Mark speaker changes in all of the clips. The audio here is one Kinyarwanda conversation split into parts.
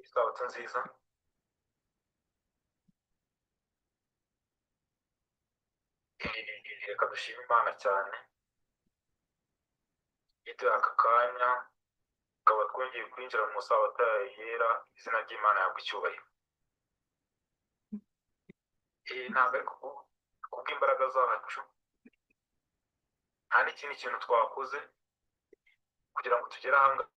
Speaker 1: isabato nziza. Reka dushime Imana cyane iduha aka kanya tukaba twongeye kwinjira mu sabato yera, izina ry'Imana yabwa icyubahiro. Ntabwo ari kubw'imbaraga zacu, nta n'ikindi kintu twakoze kugira ngo tugere aha ngaha.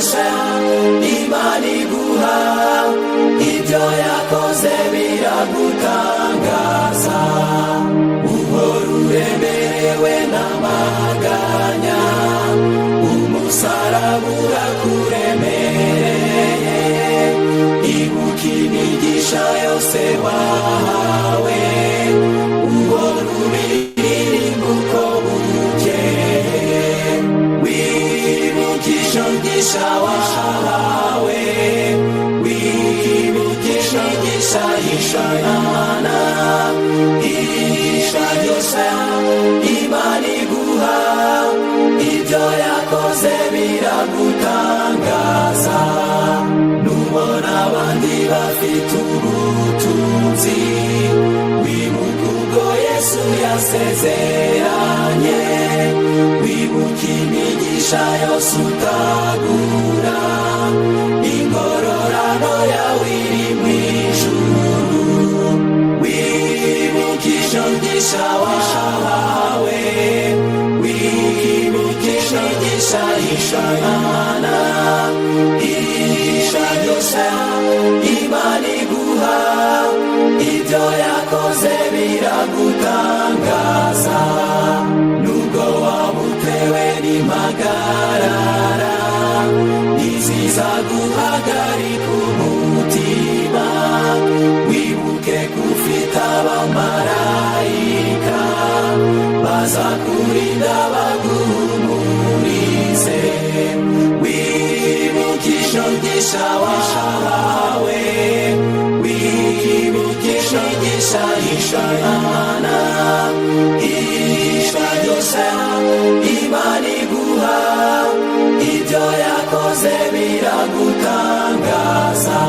Speaker 2: byose Imana iguha, ibyo yakoze biragutangaza. Uhora uremerewe n'amaganya, umusaraba urakuremereye. Ibuka imigisha yose wahawe, uhora ubiririmba uko bukeye. Wibukisha umugisha wahawe, wibukisha imigisha y'Imana. Imigisha yose Imana iguha, ibyo yakoze biragutangaza. Nubona abandi bafite ubutunzi, wibuka ubwo Yesu yasezeranye. Wibuka imigisha yose utagura, ingororano yawe iri mu ijuru. Wibukisha umugisha wahawe, wibukisha imigisha y'Imana. Imigisha yose Imana iguha, ibyo yakoze biragutangaza. Nubwo waba utewe n'impagarara, ntizizaguhagarika umutima. Wibuke ko ufite abamarayika, bazakurinda baguhumurize. Wibukisha umugisha wahawe, wibukisha imigisha y'Imana. Imigisha yose Imana iguha, ibyo yakoze biragutangaza.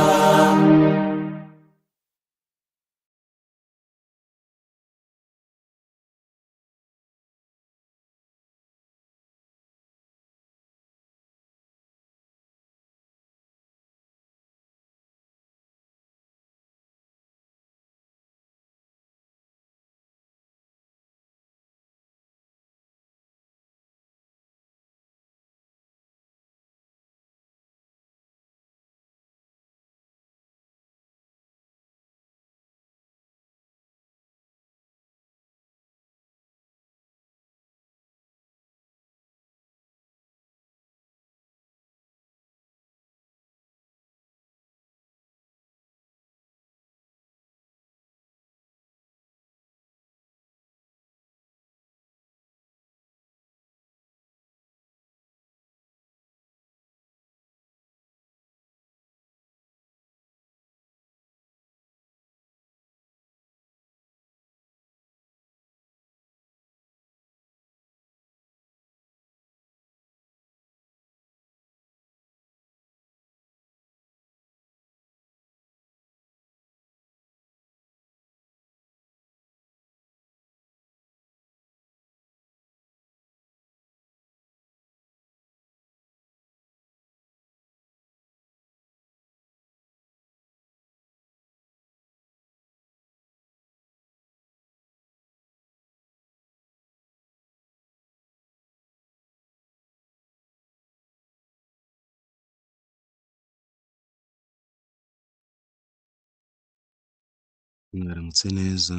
Speaker 3: Mwaramutse neza,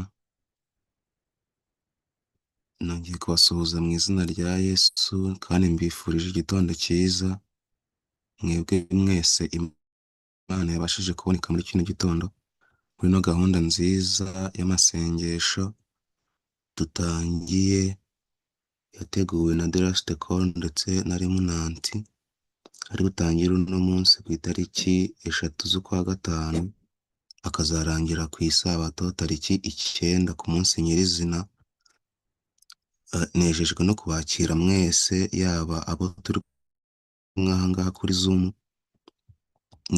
Speaker 3: nongeye kubasuhuza mu izina rya Yesu kandi mbifurije igitondo cyiza. Mwebwe mwese Imana yabashije kuboneka muri kino gitondo, muri ino gahunda nziza y'amasengesho dutangiye, yateguwe na The Last Call ndetse na Remnant, ari butangire uno munsi ku itariki 3 z'ukwa gatanu, akazarangira ku isabato tariki 9 ku munsi nyirizina. Nejejwe no kubakira mwese, yaba abo turi kumwe aha ngaha kuri Zoom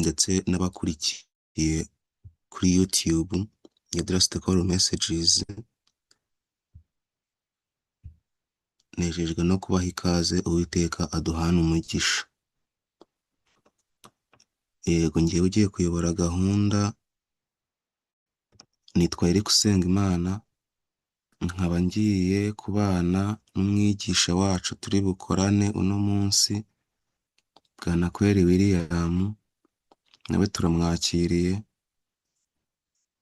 Speaker 3: ndetse n'abakurikiye kuri YouTube ya The Last Call Messages. Nejejwe no kubaha ikaze, Uwiteka aduhana umugisha. Yego, ngiye ugiye kuyobora gahunda, nitwa Eric Usengimana, nkaba ngiye kubana n'umwigisha wacu turi bukorane uno munsi, Bwanakweli William nawe turamwakiriye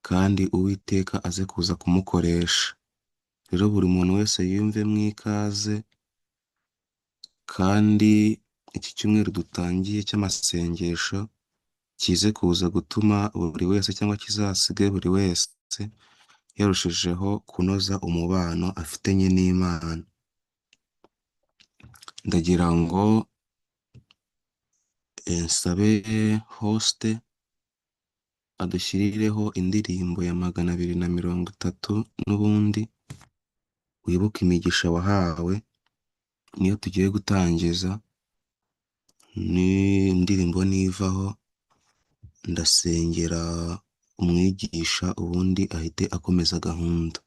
Speaker 3: kandi Uwiteka aze kuza kumukoresha. Rero buri muntu wese yumve mwikaze, kandi iki cyumweru dutangiye cy'amasengesho kize kuza gutuma buri wese cyangwa kizasige buri wese yarushijeho kunoza umubano afitanye n'Imana. Ndagira ngo nsabe host adushyirireho indirimbo ya 230 n'ubundi wibuke imigisha wahawe, niyo tugiye gutangiza. Ni indirimbo nivaho ndasengera umwigisha ubundi ahite akomeza gahunda.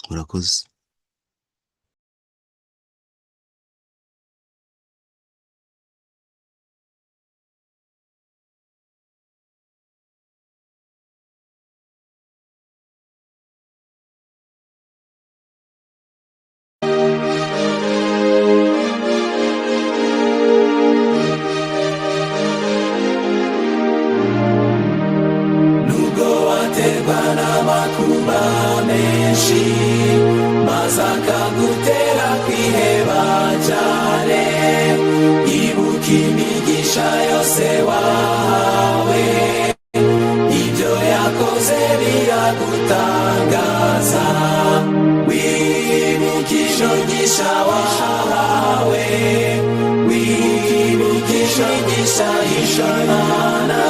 Speaker 3: Murakoze.
Speaker 2: nubwo waterwa n'amakuba menshi maze akagutera kwiheba cyane, ibuka imigisha yose wahawe, ibyo yakoze biragutangaza. Wibukisha umugisha wahawe, wibukisha imigisha y'Imana,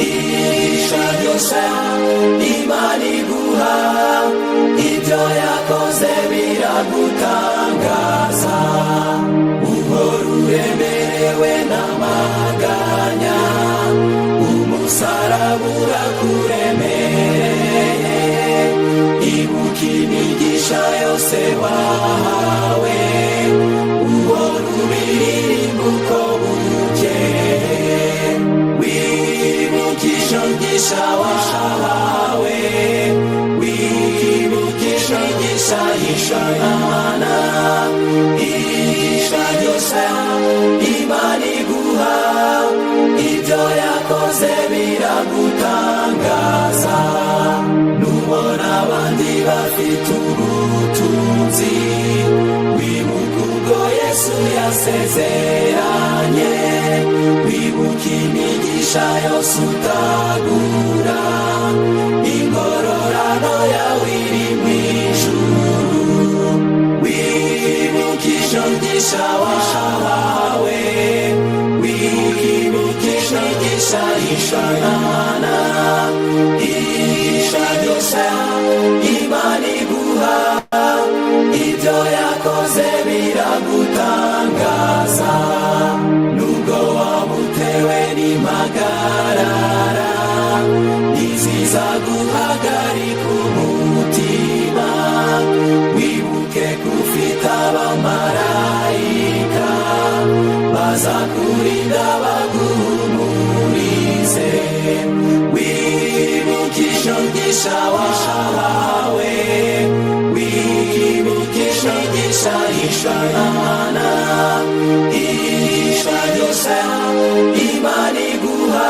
Speaker 2: imigisha yose Imana iguha, ibyo yakoze biragutangaza. Uhora uremerewe n'amaganya, umusaraba urakuremereye, ibuka imigisha yose wahawe, uhora ubiririmba uko bukeye. Wibukisha umugisha wahawe, wibukisha imigisha y'Imana, imigisha yose Imana iguha, ibyo yakoze biragutangaza. Nubona abandi bafite ubutunzi, wibuka ubwo Yesu yasezeranye, wibuka imigisha yose utagura, ingororano yawe iri mu ijuru. Wibukisha umugisha wahawe, wibukisha imigisha y'Imana, imigisha yose Imana iguha, ibyo yakoze biragutangaza. Nubwo wabutewe n'impagarara, ntizizaguhagarika umutima, wibuke ko ufite abamarayika bazakurinda baguhumurize. Wibukisha umugisha wahawe, wibukisha imigisha y'Imana, imigisha yose Imana iguha,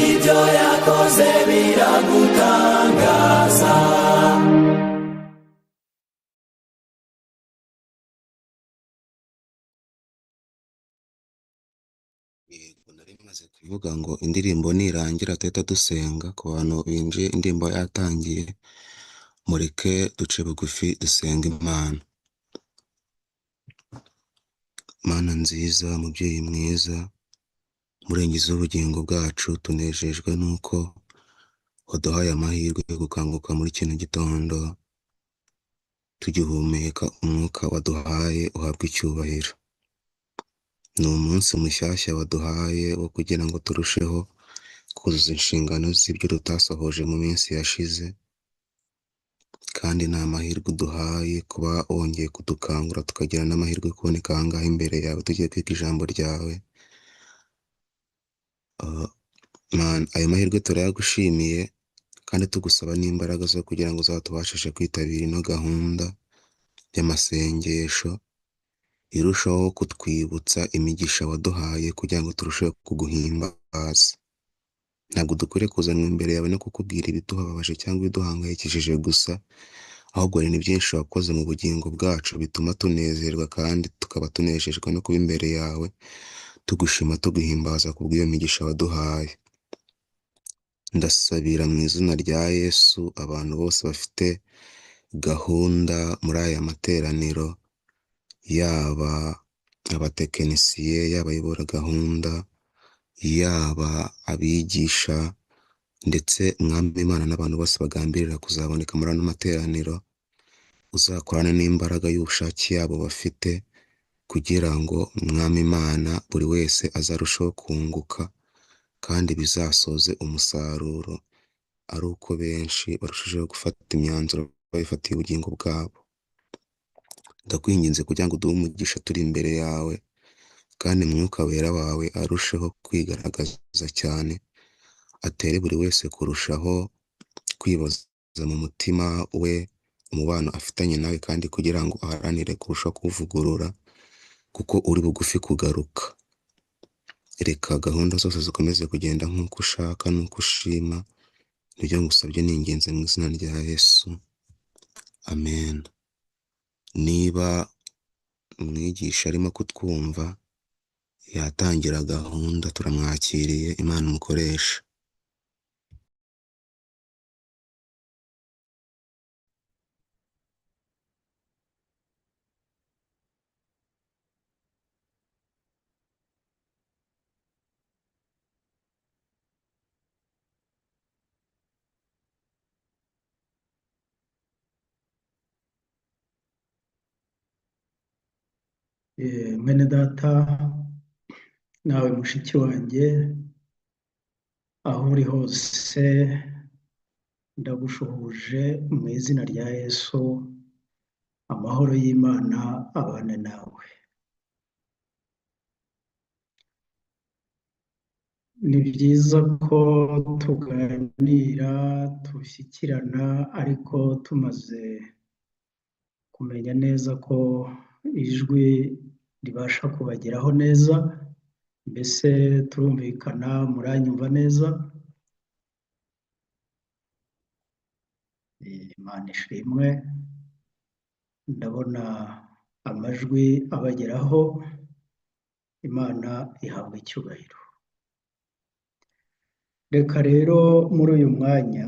Speaker 2: ibyo yakoze biragutangaza.
Speaker 3: Yego, nari maze kuvuga ngo indirimbo nirangira tuhita dusenga. Ku bantu binjiye indirimbo yatangiye, mureke duce bugufi dusenga Imana. Mana nziza, mubyeyi mwiza, murengezi w'ubugingo bwacu, tunejejwe nuko waduhaye amahirwe yo gukanguka muri kino gitondo tugihumeka umwuka waduhaye. Uhabwe icyubahiro. Ni umunsi mushyashya waduhaye wo kugira ngo turusheho kuzuza inshingano z'ibyo tutasohoje mu minsi yashize, kandi ni amahirwe uduhaye kuba wongeye kudukangura tukagira n'amahirwe yo kuboneka aha ngaha imbere yawe tugiye kwiga ijambo ryawe. Ayo mahirwe turayagushimiye kandi tugusaba n'imbaraga zo kugira ngo uzatubashishe kwitabira ino gahunda y'amasengesho, irushaho kutwibutsa imigisha waduhaye kugira ngo turusheho kuguhimbaza. Ntabwo dukwiriye kuzanwa imbere yawe no kukubwira ibiduhababaje cyangwa ibiduhangayikishije gusa, ahubwo hari ni byinshi wakoze mu bugingo bwacu bituma tunezerwa kandi tukaba tunejejwe no kuba imbere yawe, tugushima tuguhimbaza kubw'iyo migisha waduhaye. Ndasabira mu izina rya Yesu abantu bose bafite gahunda muri aya materaniro, yaba abatekinisiye, yaba ayobora gahunda, yaba abigisha, ndetse Mwami Imana n'abantu bose bagambirira kuzaboneka muri ano materaniro, uzakorane n'imbaraga y'ubushake yabo bafite, kugira ngo Mwami Imana buri wese azarusheho kunguka, kandi bizasoze umusaruro ari uko benshi barushijeho gufata imyanzuro babifatiye ubugingo bwabo. Ndakwinginze kugira ngo uduhe umugisha turi imbere yawe, kandi Mwuka Wera wawe arusheho kwigaragaza cyane, atere buri wese kurushaho kwibaza mu mutima we umubano afitanye nawe, kandi kugira ngo aharanire kurushaho kuwuvugurura, kuko uri bugufi kugaruka. Reka gahunda zose zikomeze kugenda nk'uko ushaka n'uko ushima, nibyo ngusabye n'ingenzi mu izina rya Yesu, amen. Niba umwigisha arimo kutwumva, yatangira gahunda, turamwakiriye. Imana umukoresha.
Speaker 4: Mwene data nawe mushiki wanjye, aho uri hose ndagushuhuje mu izina rya Yesu. Amahoro y'Imana abane nawe. Ni byiza ko tuganira, dushyikirana, ariko tumaze kumenya neza ko ijwi ribasha kubageraho neza. Mbese turumvikana, muranyumva neza? Imana ishimwe. Ndabona amajwi abageraho. Imana ihabwa icyubahiro. Reka rero muri uyu mwanya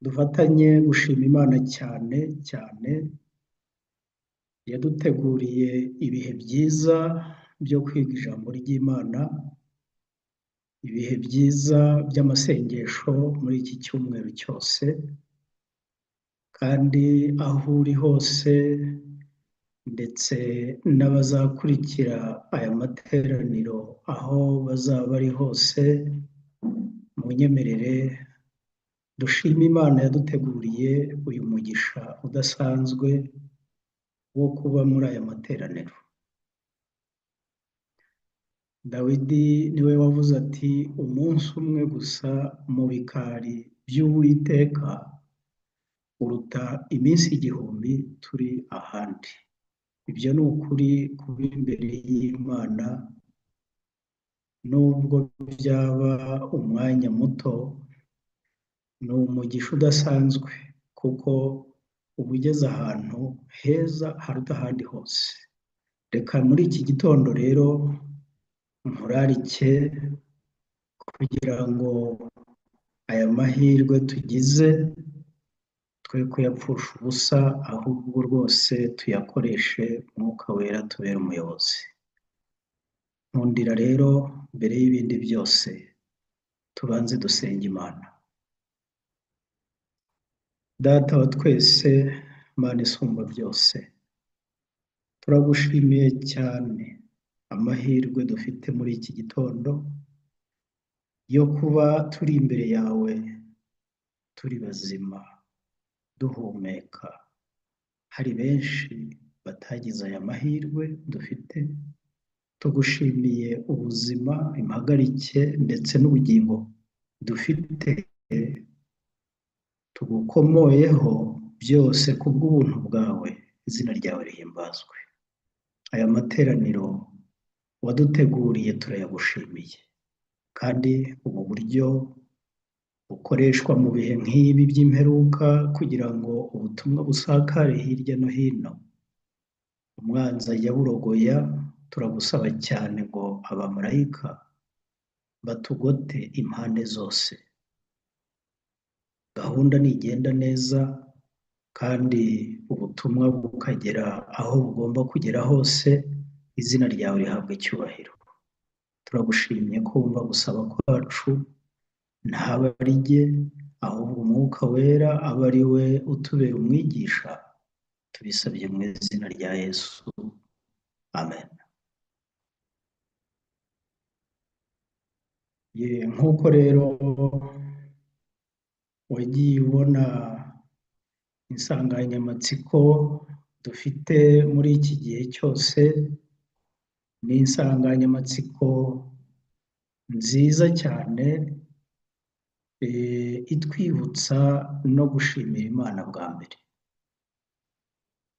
Speaker 4: dufatanye gushima Imana cyane cyane, yaduteguriye ibihe byiza byo kwiga ijambo ry'Imana, ibihe byiza by'amasengesho muri iki cyumweru cyose. Kandi aho uri hose, ndetse n'abazakurikira aya materaniro aho bazaba bari hose, munyemerere dushime Imana yaduteguriye uyu mugisha udasanzwe wo kuba muri aya materaniro. Dawidi niwe wavuze ati, umunsi umwe gusa mu bikari by'Uwiteka uruta iminsi 1000 turi ahandi. Ibyo ni ukuri kuba imbere y'Imana, nubwo byaba umwanya muto, ni umugisha udasanzwe, kuko uba ugeze ahantu heza haruta ahandi hose. Reka muri iki gitondo rero nkurarike kugira ngo aya mahirwe tugize twe kuyapfusha ubusa, ahubwo rwose tuyakoreshe Mwuka Wera tubere umuyobozi. Nkundira rero mbere y'ibindi byose tubanze dusenge Imana. Data wa twese, Mana isumba byose, turagushimiye cyane amahirwe dufite muri iki gitondo yo kuba turi imbere yawe, turi bazima, duhumeka. Hari benshi batagize aya mahirwe dufite. Tugushimiye ubuzima, impagarike ndetse n'ubugingo dufite, tugukomoyeho byose kubw'ubuntu bwawe. Izina ryawe rihimbazwe. aya materaniro waduteguriye turayagushimiye, kandi ubu buryo bukoreshwa mu bihe nk'ibi by'imperuka kugira ngo ubutumwa busakare hirya no hino, umwanzi ajya burogoya, turagusaba cyane ngo abamarayika batugote impande zose, gahunda nigenda neza kandi ubutumwa bukagera aho bugomba kugera hose, izina ryawe rihabwa icyubahiro. Turagushimye ko wumva gusaba kwacu, ntaba ari jye ahubwo umwuka wera aba ari we utubera umwigisha, tubisabye mu izina rya Yesu, amen. Nk'uko rero wagiye ubona insanganyamatsiko dufite muri iki gihe cyose, ni insanganyamatsiko nziza cyane itwibutsa no gushimira Imana bwa mbere.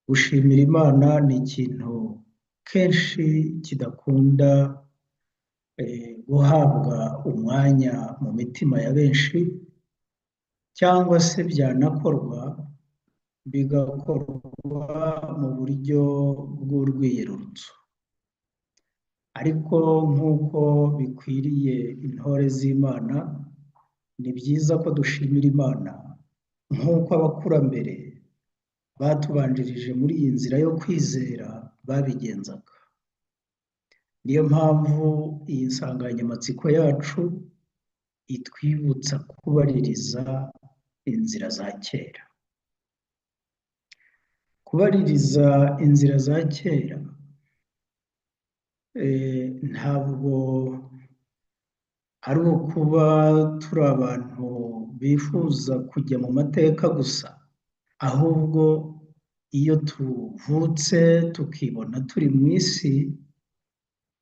Speaker 4: Gushimira Imana ni ikintu kenshi kidakunda guhabwa umwanya mu mitima ya benshi, cyangwa se byanakorwa bigakorwa mu buryo bw'urwiyerurutso. Ariko nk'uko bikwiriye intore z'Imana, ni byiza ko dushimira Imana nk'uko abakurambere batubanjirije muri iyi nzira yo kwizera babigenzaga. Niyo mpamvu iyi nsanganyamatsiko yacu itwibutsa kubaririza inzira za kera. Kubaririza inzira za kera ntabwo ari ukuba turi abantu bifuza kujya mu mateka gusa, ahubwo iyo tuvutse tukibona turi mu isi,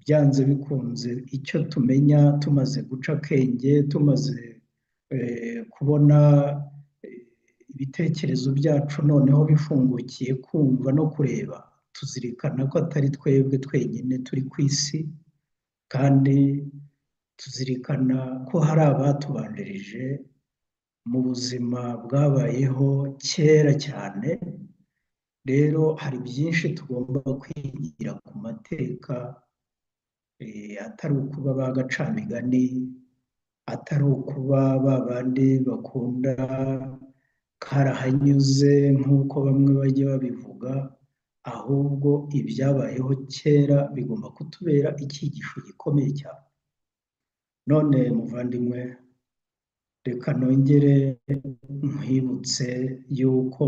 Speaker 4: byanze bikunze icyo tumenya tumaze guca akenge, tumaze kubona ibitekerezo byacu noneho bifungukiye kumva no kureba, tuzirikana ko atari twebwe twenyine turi ku isi, kandi tuzirikana ko hari abatubanjirije mu buzima bwabayeho kera cyane. Rero hari byinshi tugomba kwigira ku mateka, atari ukuba bagacamigani, atari ukuba ba bandi bakunda karahanyuze nk'uko bamwe bajya babivuga, ahubwo ibyabayeho kera bigomba kutubera icyigisho gikomeye cyane. None muvandimwe, reka nongere nkwibutse yuko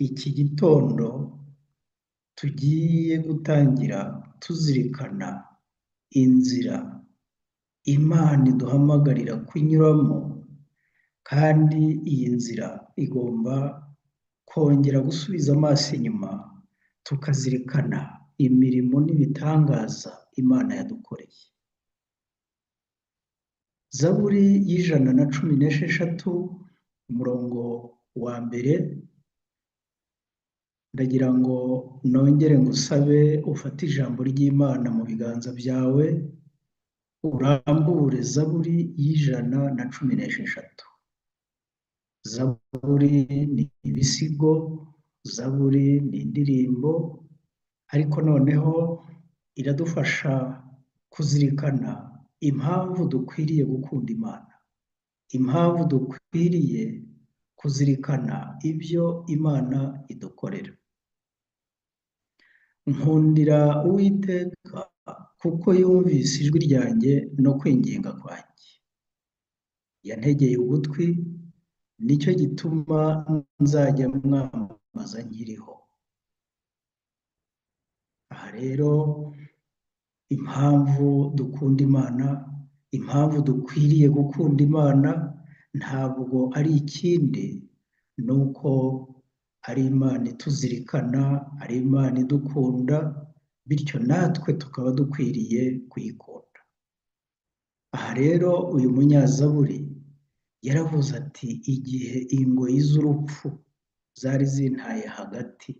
Speaker 4: iki gitondo tugiye gutangira tuzirikana inzira Imana iduhamagarira kunyuramo, kandi iyi nzira igomba kongera gusubiza amaso inyuma, tukazirikana imirimo n'ibitangaza Imana yadukoreye. Zaburi y'116 umurongo wa mbere, ndagira ngo nongere ngusabe ufate ijambo ry'Imana mu biganza byawe, urambure Zaburi y'116. Zaburi ni ibisigo, Zaburi ni indirimbo, ariko noneho iradufasha kuzirikana impamvu dukwiriye gukunda Imana, impamvu dukwiriye kuzirikana ibyo Imana idukorera. Nkundira Uwiteka kuko yumvise ijwi ryanjye no kwinginga kwanjye, yantegeye ugutwi, nicyo gituma nzajya mwamamaza nkiriho. Aha rero impamvu dukunda Imana, impamvu dukwiriye gukunda Imana, ntabwo ari ikindi, ni uko ari Imana ituzirikana, ari Imana idukunda, bityo natwe tukaba dukwiriye kuyikunda. Aha rero uyu munyazaburi yaravuze ati, igihe ingoyi z'urupfu zari zintaye hagati,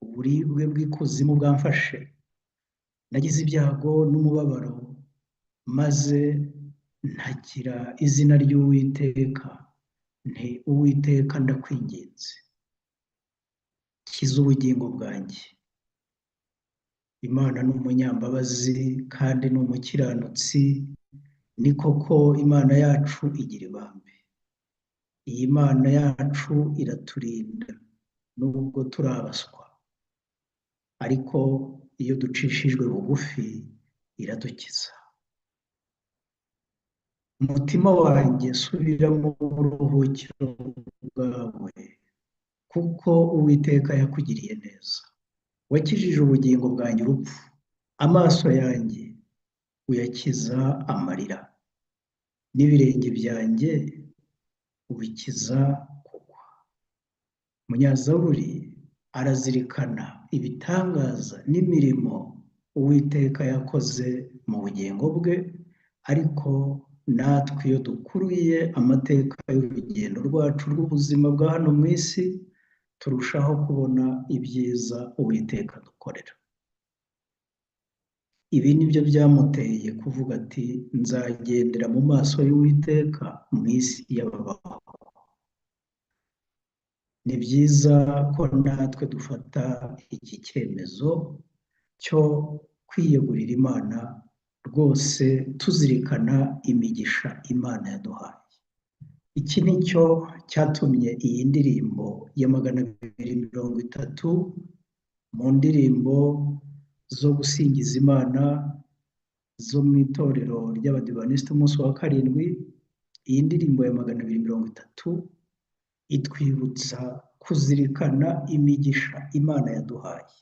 Speaker 4: uburibwe bw'ikuzimu bwamfashe, nagize ibyago n'umubabaro, maze ntakira izina ry'Uwiteka, nti Uwiteka ndakwinginze, kiza ubugingo bwanjye. Imana ni umunyambabazi kandi ni umukiranutsi, ni koko Imana yacu igira ibambe. Iyi Mana yacu iraturinda nubwo turi abaswa, ariko iyo ducishijwe bugufi iradukiza. Umutima wanjye subira mu buruhukiro bwawe, kuko Uwiteka yakugiriye neza. Wakijije ubugingo bwanjye urupfu, amaso yanjye uyakiza amarira, n'ibirenge byanjye ubikiza kugwa. Umunyazaburi arazirikana ibitangaza n'imirimo Uwiteka yakoze mu bugingo bwe, ariko natwe iyo dukuruye amateka y'urugendo rwacu rw'ubuzima bwa hano mu isi, turushaho kubona ibyiza Uwiteka dukorera. Ibi ni byo byamuteye kuvuga ati nzagendera mu maso y'Uwiteka mu isi y'ababaho. Ni byiza ko natwe dufata iki cyemezo cyo kwiyegurira Imana rwose, tuzirikana imigisha Imana yaduhaye. Iki ni cyo cyatumye iyi ndirimbo ya 230 mu ndirimbo zo gusingiza Imana zo mu itorero ry'Abadivantisiti umunsi wa karindwi, iyi ndirimbo ya 230 itwibutsa kuzirikana imigisha Imana yaduhaye.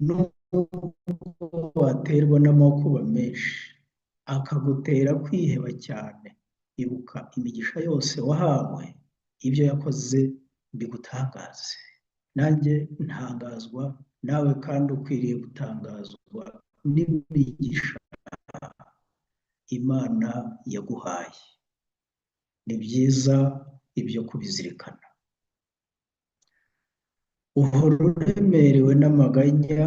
Speaker 4: Nubwo waterwa n'amakuba menshi akagutera kwiheba cyane, ibuka imigisha yose wahawe, ibyo yakoze bigutangaze. Nanjye ntangazwa, nawe kandi ukwiriye gutangazwa n'imigisha Imana yaguhaye. Ni byiza ibyo kubizirikana. Uhora uremerewe n'amaganya,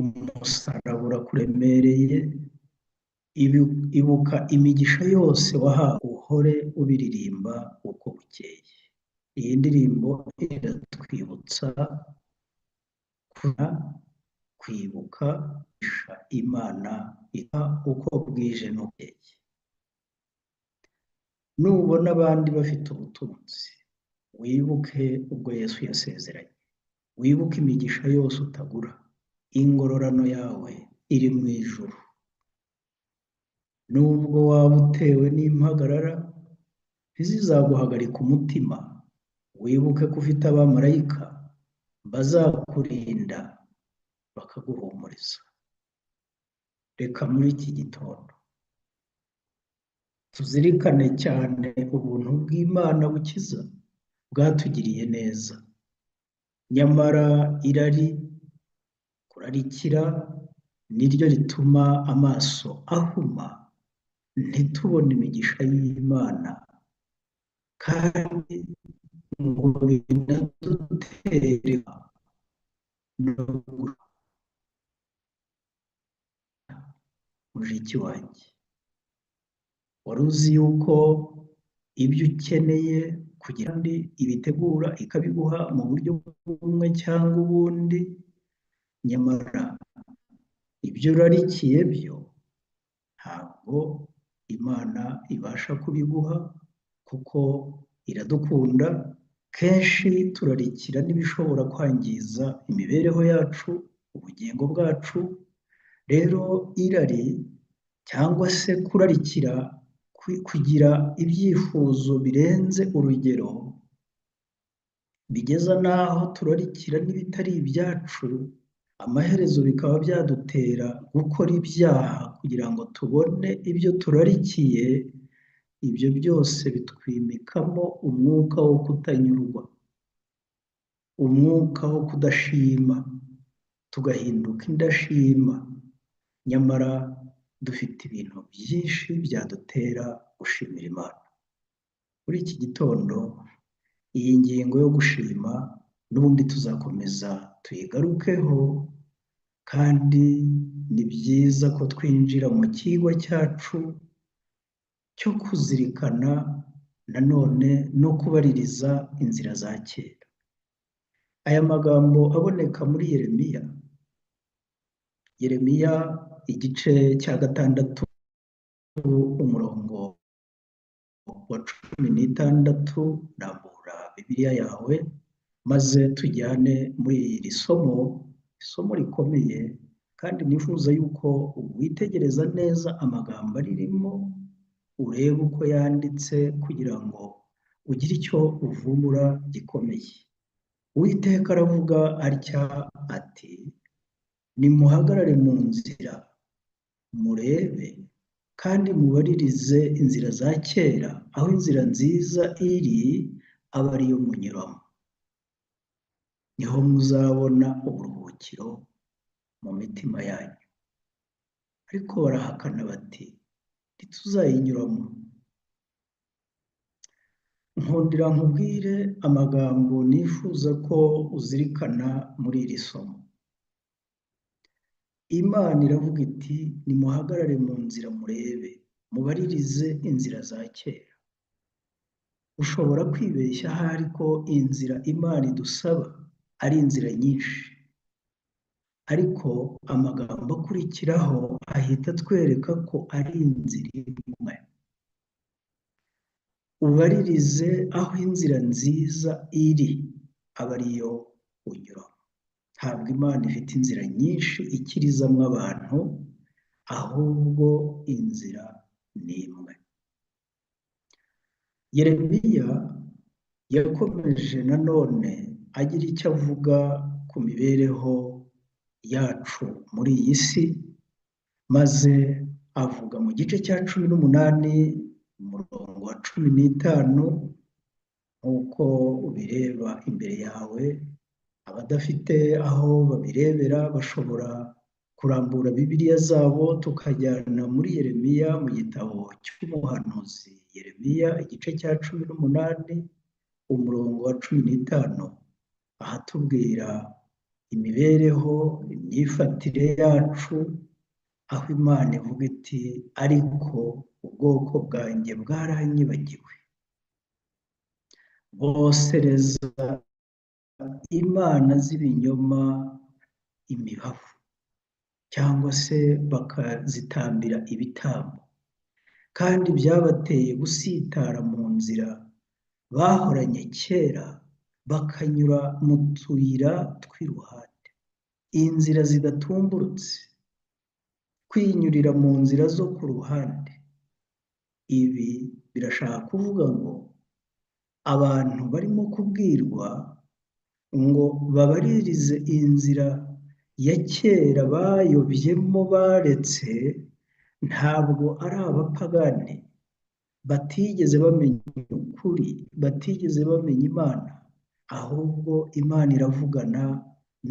Speaker 4: umusaraba urakuremereye, ibuka imigisha yose wahawe, uhore ubiririmba uko bukeye. Iyi ndirimbo iratwibutsa kwibuka Imana uko bwije n'ubukeye. Nubona abandi bafite ubutunzi, wibuke ubwo Yesu yasezeranye. Wibuke imigisha yose utagura, ingororano yawe iri mu ijuru. Nubwo waba utewe n'impagarara, ntizizaguhagarika umutima. Wibuke ko ufite abamarayika bazakurinda bakaguhumuriza. Reka muri iki gitondo tuzirikane cyane ubuntu bw'Imana bukiza bwatugiriye neza. Nyamara irari, kurarikira, niryo rituma amaso ahuma, ntitubone imigisha y'Imana, kandi ngo binadutere no mushiki wanjye. Wari uzi yuko ibyo ukeneye kugira ngo ibitegura ikabiguha mu buryo bumwe cyangwa ubundi, nyamara ibyo urarikiye byo ntabwo Imana ibasha kubiguha, kuko iradukunda. Kenshi turarikira n'ibishobora kwangiza imibereho yacu, ubugingo bwacu. Rero irari cyangwa se kurarikira, kugira ibyifuzo birenze urugero, bigeza n'aho turarikira n'ibitari ibyacu, amaherezo bikaba byadutera gukora ibyaha kugira ngo tubone ibyo turarikiye. Ibyo byose bitwimikamo umwuka wo kutanyurwa, umwuka wo kudashima, tugahinduka indashima. Nyamara dufite ibintu byinshi byadutera gushimira Imana. Muri iki gitondo iyi ngingo yo gushima n'ubundi tuzakomeza tuyigarukeho, kandi ni byiza ko twinjira mu kigwa cyacu cyo kuzirikana nanone no kubaririza inzira za kera. Aya magambo aboneka muri Yeremiya igice cya 6 umurongo wa 16. Rambura Bibiliya yawe maze tujyane muri iri isomo rikomeye, kandi nifuza yuko witegereza neza amagambo aririmo, urebe uko yanditse kugira ngo ugire icyo uvumbura gikomeye. Uwiteka aravuga atya ati: nimuhagarare mu nzira murebe kandi mubaririze inzira za kera, aho inzira nziza iri aba ariyo munyuramo, niho muzabona uburuhukiro mu mitima yanyu. Ariko barahakana bati ntituzayinyuramo. Nkundira nkubwire amagambo nifuza ko uzirikana muri iri somo. Imana iravuga iti nimuhagarare mu nzira murebe mubaririze inzira za kera. Ushobora kwibeshya ahari ko inzira Imana idusaba ari inzira nyinshi, ariko amagambo akurikiraho ahita atwereka ko ari inzira imwe. Ubaririze aho inzira nziza iri aba ariyo unyuramo. Ntabwo Imana ifite inzira nyinshi ikirizamo abantu, ahubwo inzira ni imwe. Yeremiya yakomeje nanone agira icyo avuga ku mibereho yacu muri iyi si, maze avuga mu gice cya 18 umurongo wa 15, nk'uko ubireba imbere yawe. Abadafite aho babirebera bashobora kurambura Bibiliya zabo tukajyana muri Yeremiya, mu gitabo cy'umuhanuzi Yeremiya igice cya 18 umurongo wa 15, ahatubwira imibereho, imyifatire yacu, aho Imana ivuga iti ariko ubwoko bwanjye bwaranyibagiwe, bosereza imana z'ibinyoma imibavu, cyangwa se bakazitambira ibitambo, kandi byabateye gusitara mu nzira bahoranye kera, bakanyura mu tuyira tw'iruhande, inzira zidatumburutse, kwinyurira mu nzira zo ku ruhande. Ibi birashaka kuvuga ngo abantu barimo kubwirwa ngo babaririze inzira ya kera bayobyemo baretse, ntabwo ari abapagani batigeze bamenya ukuri, batigeze bamenya Imana, ahubwo Imana iravugana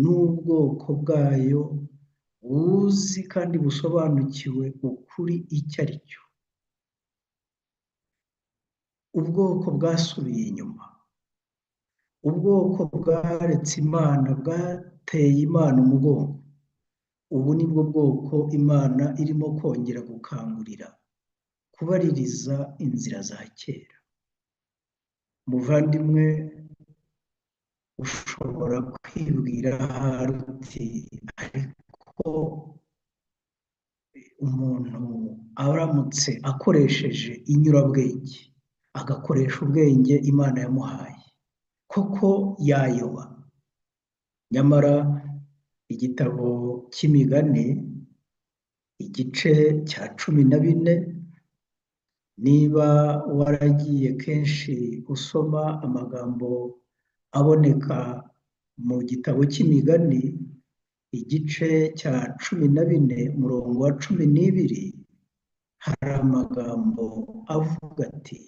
Speaker 4: n'ubwoko bwayo buzi kandi busobanukiwe ukuri icyo ari cyo. Ubwoko bwasubiye inyuma, ubwoko bwaretse Imana, bwateye Imana umugongo, ubu ni bwo bwoko Imana irimo kongera gukangurira kubaririza inzira za kera. Muvandimwe, ushobora kwibwira ahari uti ariko umuntu aramutse akoresheje inyurabwenge, agakoresha ubwenge Imana yamuhaye, koko yayoba? Nyamara igitabo cy'imigani igice cya 14, niba waragiye kenshi usoma amagambo aboneka mu gitabo cy'imigani igice cya 14 umurongo wa 12, hari amagambo avuga ati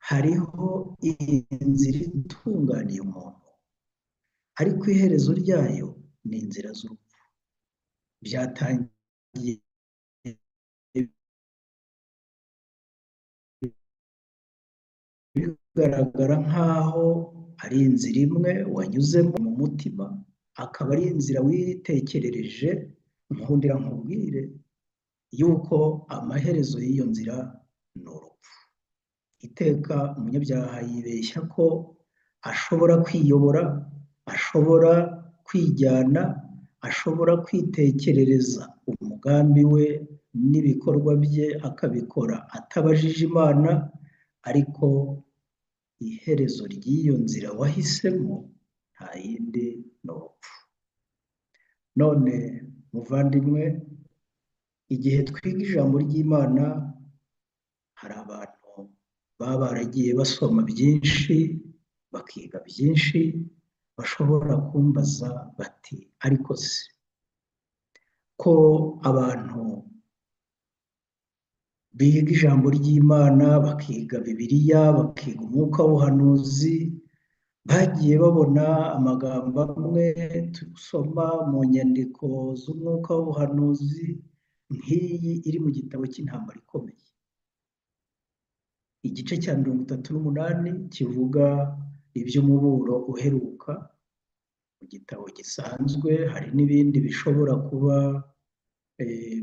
Speaker 4: hariho inzira itunganiye umuntu, ariko iherezo ryayo ni inzira z'urupfu. Byatangiye bigaragara nk'aho ari inzira imwe wanyuzemo mu mutima, akaba ari inzira witekerereje. Nkundira nkubwire yuko amaherezo y'iyo nzira ni urupfu. Iteka umunyabyaha yibeshya ko ashobora kwiyobora, ashobora kwijyana, ashobora kwitekerereza umugambi we n'ibikorwa bye akabikora atabajije Imana, ariko iherezo ry'iyo nzira wahisemo nta yindi ni urupfu. None muvandimwe, igihe twiga ijambo ry'Imana, hari abantu baba baragiye basoma byinshi, bakiga byinshi, bashobora kumbaza bati ariko se ko abantu biga ijambo ry'Imana, bakiga Bibiliya, bakiga umwuka w'ubuhanuzi, bagiye babona amagambo amwe dusoma mu nyandiko z'umwuka w'ubuhanuzi nk'iyi iri mu gitabo cy'intambara ikomeye, igice cya 38 kivuga iby'umuburo uheruka. Mu gitabo gisanzwe hari n'ibindi bishobora kuba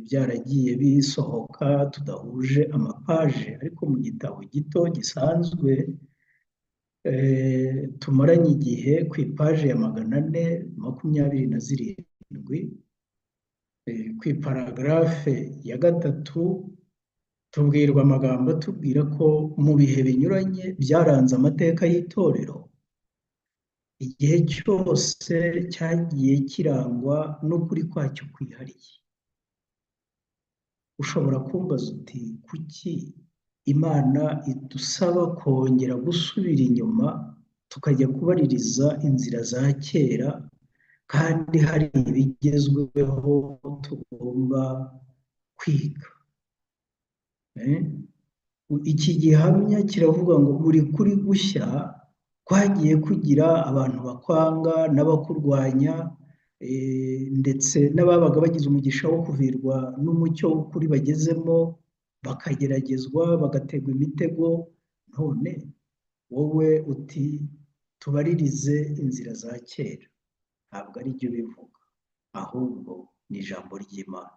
Speaker 4: byaragiye bisohoka tudahuje amapaje, ariko mu gitabo gito gisanzwe tumaranye igihe ku ipaje ya 427, ku iparagarafe ya 3 tubwirwa amagambo atubwira ko mu bihe binyuranye byaranze amateka y'itorero, igihe cyose cyagiye kirangwa n'ukuri kwacyo kwihariye. Ushobora kumbaza uti kuki Imana idusaba kongera gusubira inyuma tukajya kubaririza inzira za kera, kandi hari ibigezweho tugomba kwiga? Iki gihamya kiravuga ngo buri kuri gushya kwagiye kugira abantu bakwanga n'abakurwanya, ndetse n'ababaga bagize umugisha wo kuvirwa n'umucyo w'ukuri bagezemo, bakageragezwa, bagategwa imitego. None wowe uti tubaririze inzira za kera, ntabwo ari byo bivuga, ahubwo ni ijambo ry'Imana.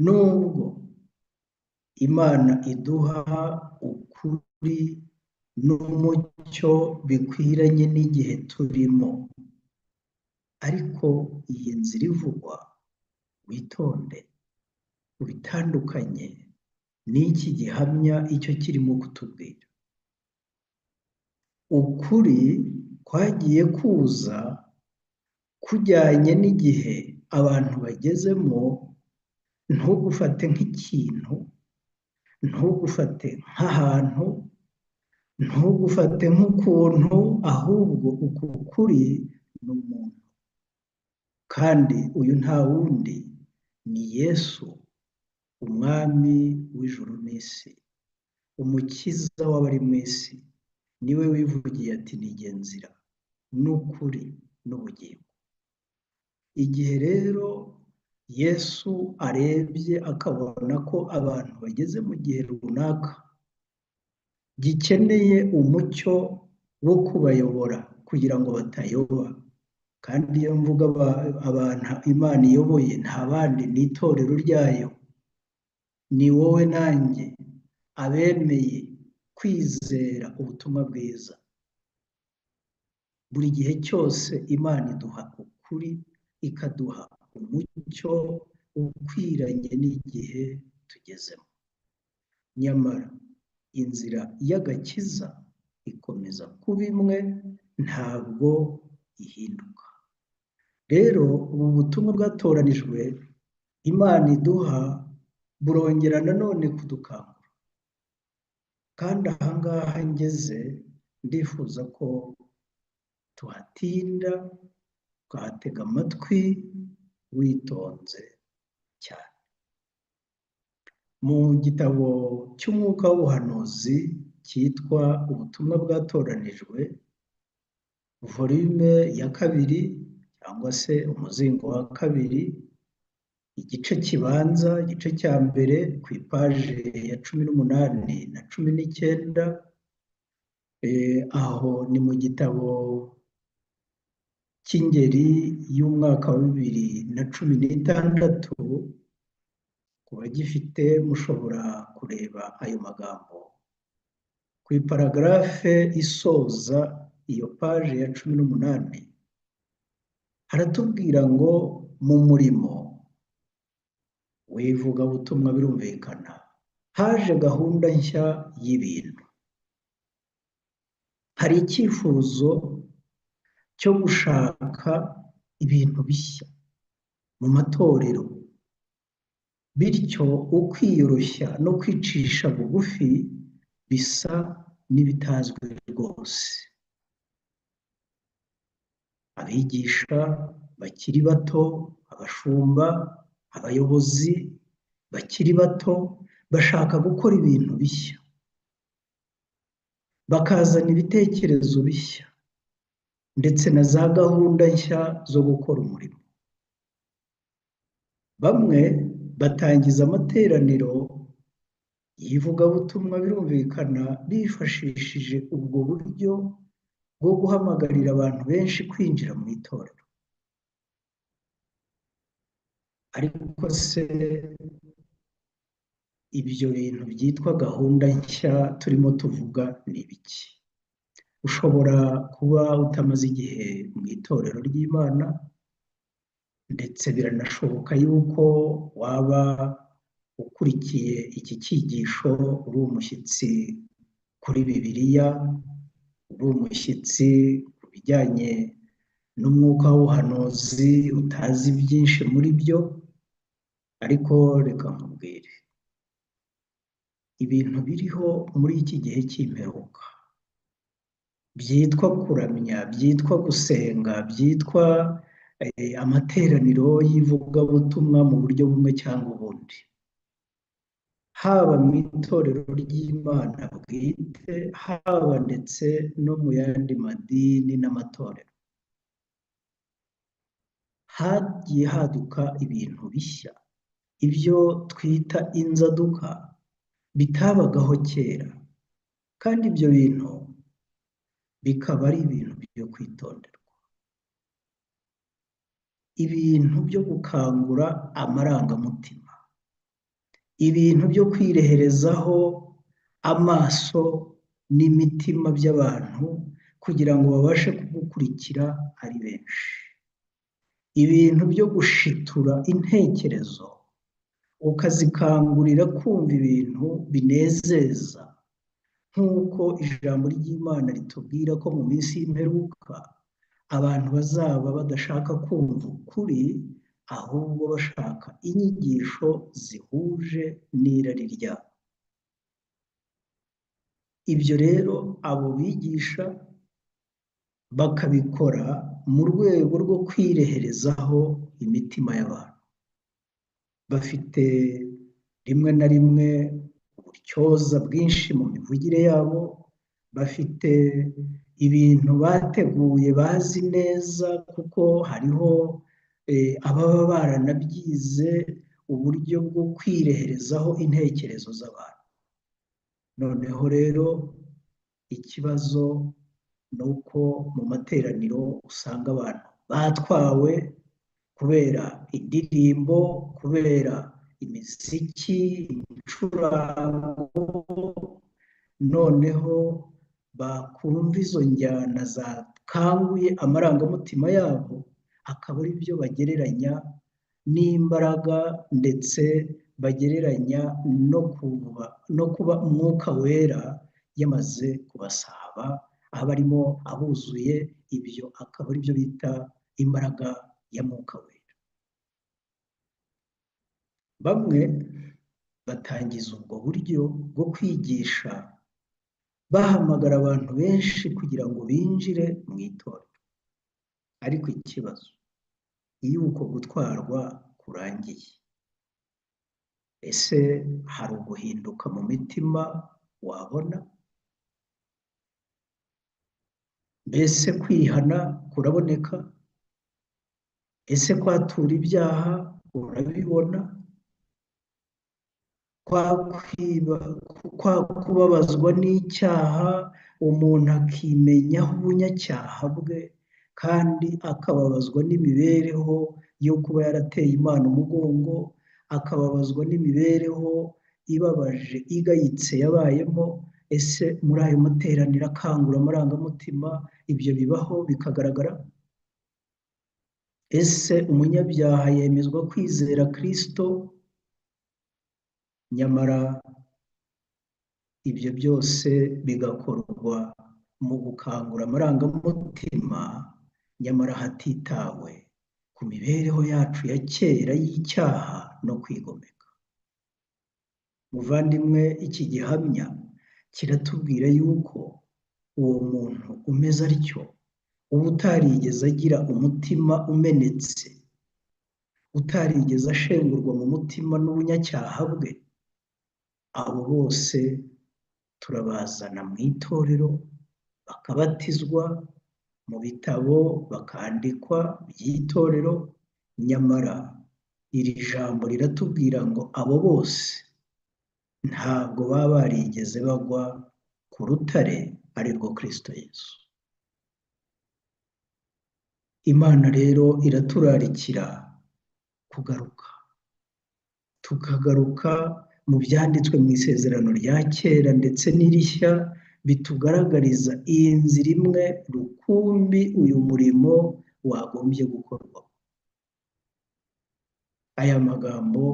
Speaker 4: Nubwo Imana iduha ukuri n'umucyo bikwiranye n'igihe turimo, ariko iyi nzira ivugwa, witonde ubitandukanye n'iki gihamya icyo kirimo kutubwira. Ukuri kwagiye kuza kujyanye n'igihe abantu bagezemo. Ntugufate nk'ikintu, ntugufate nk'ahantu, ntugufate nk'ukuntu, ahubwo uku kuri ni umuntu, kandi uyu nta wundi ni Yesu, umwami w'ijuru n'isi, umukiza w'abari mu isi. Niwe wivugiye ati ni jye nzira n'ukuri n'ubugingo. Igihe rero Yesu arebye akabona ko abantu bageze mu gihe runaka gikeneye umucyo wo kubayobora kugira ngo batayoba, kandi iyo mvuga abantu Imana iyoboye nta bandi ni itorero ryayo, ni wowe nanjye, abemeye kwizera ubutumwa bwiza. Buri gihe cyose Imana iduha ukuri, ikaduha umucyo ukwiranye n'igihe tugezemo. Nyamara inzira y'agakiza ikomeza kuba imwe, ntabwo ihinduka. Rero ubu butumwa bwatoranijwe Imana iduha burongera nanone kudukangura, kandi ahangaha ngeze ndifuza ko tuhatinda, tukahatega amatwi witonze cyane. Mu gitabo cy'umwuka w'ubuhanuzi cyitwa ubutumwa bwatoranijwe, volume ya 2 cyangwa se umuzingo wa 2, igice kibanza, igice cya mbere ku ipaje ya 18 na 19, aho ni mu gitabo cy'Ingeri y'umwaka wa 2016. Ku bagifite mushobora kureba ayo magambo ku iparagarafe isoza iyo paje ya 18. Haratubwira ngo mu murimo w'ivugabutumwa birumvikana haje gahunda nshya y'ibintu. Hari icyifuzo cyo gushaka ibintu bishya mu matorero, bityo ukwiyoroshya no kwicisha bugufi bisa n'ibitazwi rwose. Abigisha bakiri bato, abashumba, abayobozi bakiri bato bashaka gukora ibintu bishya, bakazana ibitekerezo bishya ndetse na za gahunda nshya zo gukora umurimo. Bamwe batangiza amateraniro y'ivugabutumwa birumvikana bifashishije ubwo buryo bwo guhamagarira abantu benshi kwinjira mu itorero. Ariko se ibyo bintu byitwa gahunda nshya turimo tuvuga ni ibiki? Ushobora kuba utamaze igihe mu itorero ry'Imana, ndetse biranashoboka yuko waba ukurikiye iki cyigisho uri umushyitsi kuri Bibiliya, uri umushyitsi ku bijyanye n'umwuka w'ubuhanuzi, utazi byinshi muri byo. Ariko reka nkubwire, ibintu biriho muri iki gihe cy'imperuka byitwa kuramya, byitwa gusenga, byitwa amateraniro y'ivugabutumwa mu buryo bumwe cyangwa ubundi, haba mu itorero ry'Imana bwite, haba ndetse no mu yandi madini n'amatorero, hagiye haduka ibintu bishya, ibyo twita inzaduka bitabagaho kera, kandi ibyo bintu bikaba ari ibintu byo kwitonderwa, ibintu byo gukangura amarangamutima, ibintu byo kwireherezaho amaso n'imitima by'abantu kugira ngo babashe kugukurikira ari benshi, ibintu byo gushitura intekerezo ukazikangurira kumva ibintu binezeza, nk'uko ijambo ry'Imana ritubwira ko mu minsi y'imperuka abantu bazaba badashaka kumva ukuri, ahubwo bashaka inyigisho zihuje n'irari ryabo. Ibyo rero abo bigisha bakabikora mu rwego rwo kwireherezaho imitima y'abantu. Bafite rimwe na rimwe ubutyoza bwinshi mu mivugire yabo, bafite ibintu bateguye bazi neza, kuko hariho ababa baranabyize uburyo bwo kwireherezaho intekerezo z'abantu. Noneho rero ikibazo ni uko mu materaniro usanga abantu batwawe kubera indirimbo, kubera imiziki, incurango, noneho bakumva izo njyana zakanguye amarangamutima yabo, akaba ari byo bagereranya n'imbaraga, ndetse bagereranya no kuba umwuka wera yamaze kubasaba, aba arimo abuzuye, ibyo akaba ari byo bita imbaraga ya mwuka wera. Bamwe batangiza ubwo buryo bwo kwigisha bahamagara abantu benshi kugira ngo binjire mu itorero. Ariko ikibazo, iyo uko gutwarwa kurangiye, ese hari uguhinduka mu mitima wabona? Mbese kwihana kuraboneka? Ese kwatura ibyaha urabibona, kwa kubabazwa n'icyaha umuntu akimenyaho ubunyacyaha bwe kandi akababazwa n'imibereho yo kuba yarateye Imana umugongo, akababazwa n'imibereho ibabaje igayitse yabayemo. Ese muri ayo materaniro akangura amarangamutima ibyo bibaho bikagaragara? Ese umunyabyaha yemezwa kwizera Kristo? Nyamara ibyo byose bigakorwa mu gukangura amarangamutima, nyamara hatitawe ku mibereho yacu ya kera y'icyaha no kwigomeka. Muvandimwe, iki gihamya kiratubwira yuko uwo muntu umeze atyo uba utarigeze agira umutima umenetse, utarigeze ashengurwa mu mutima n'ubunyacyaha bwe. Abo bose turabazana mu itorero bakabatizwa, mu bitabo bakandikwa by'itorero, nyamara iri jambo riratubwira ngo abo bose ntabwo baba barigeze bagwa ku rutare ari rwo Kristo Yesu. Imana rero iraturarikira kugaruka, tukagaruka mu byanditswe mu isezerano rya kera ndetse n'irishya bitugaragariza iyi nzira imwe rukumbi uyu murimo wagombye gukorwa. Aya magambo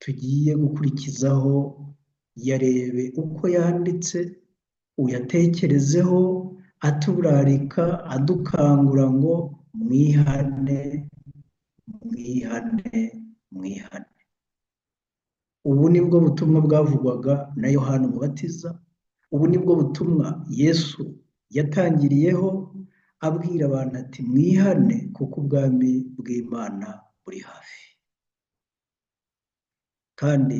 Speaker 4: tugiye gukurikizaho yarebe uko yanditse, uyatekerezeho, aturarika, adukangura ngo mwihane, mwihane, mwihane. Ubu ni bwo butumwa bwavugwaga na Yohana Umubatiza, ubu ni bwo butumwa Yesu yatangiriyeho abwira abantu ati mwihane kuko ubwami bw'Imana buri hafi. Kandi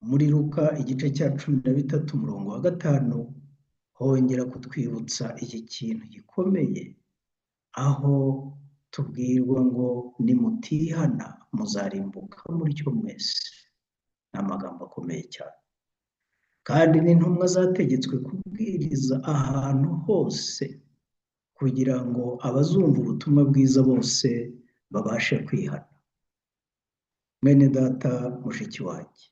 Speaker 4: muri Luka igice cya 13 umurongo wa 5 hongera kutwibutsa iki kintu gikomeye, aho tubwirwa ngo nimutihana muzarimbuka mutyo mwese. Ni amagambo akomeye cyane, kandi n'intumwa zategetswe kubwiriza ahantu hose kugira ngo abazumva ubutumwa bwiza bose babashe kwihana. Mwene data, mushiki wanjye,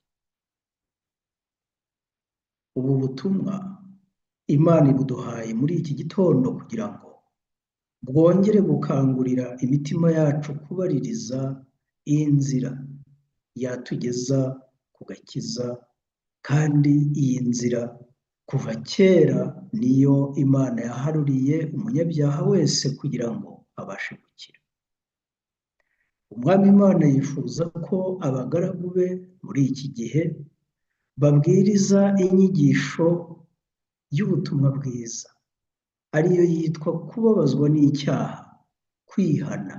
Speaker 4: ubu butumwa Imana ibuduhaye muri iki gitondo kugira ngo bwongere gukangurira imitima yacu kubaririza iyi nzira yatugeza ku gakiza, kandi iyi nzira kuva kera niyo Imana yaharuriye umunyabyaha wese kugira ngo abashe gukira. Umwami Imana yifuza ko abagaragu be muri iki gihe babwiriza inyigisho y'ubutumwa bwiza, ariyo yitwa kubabazwa n'icyaha, kwihana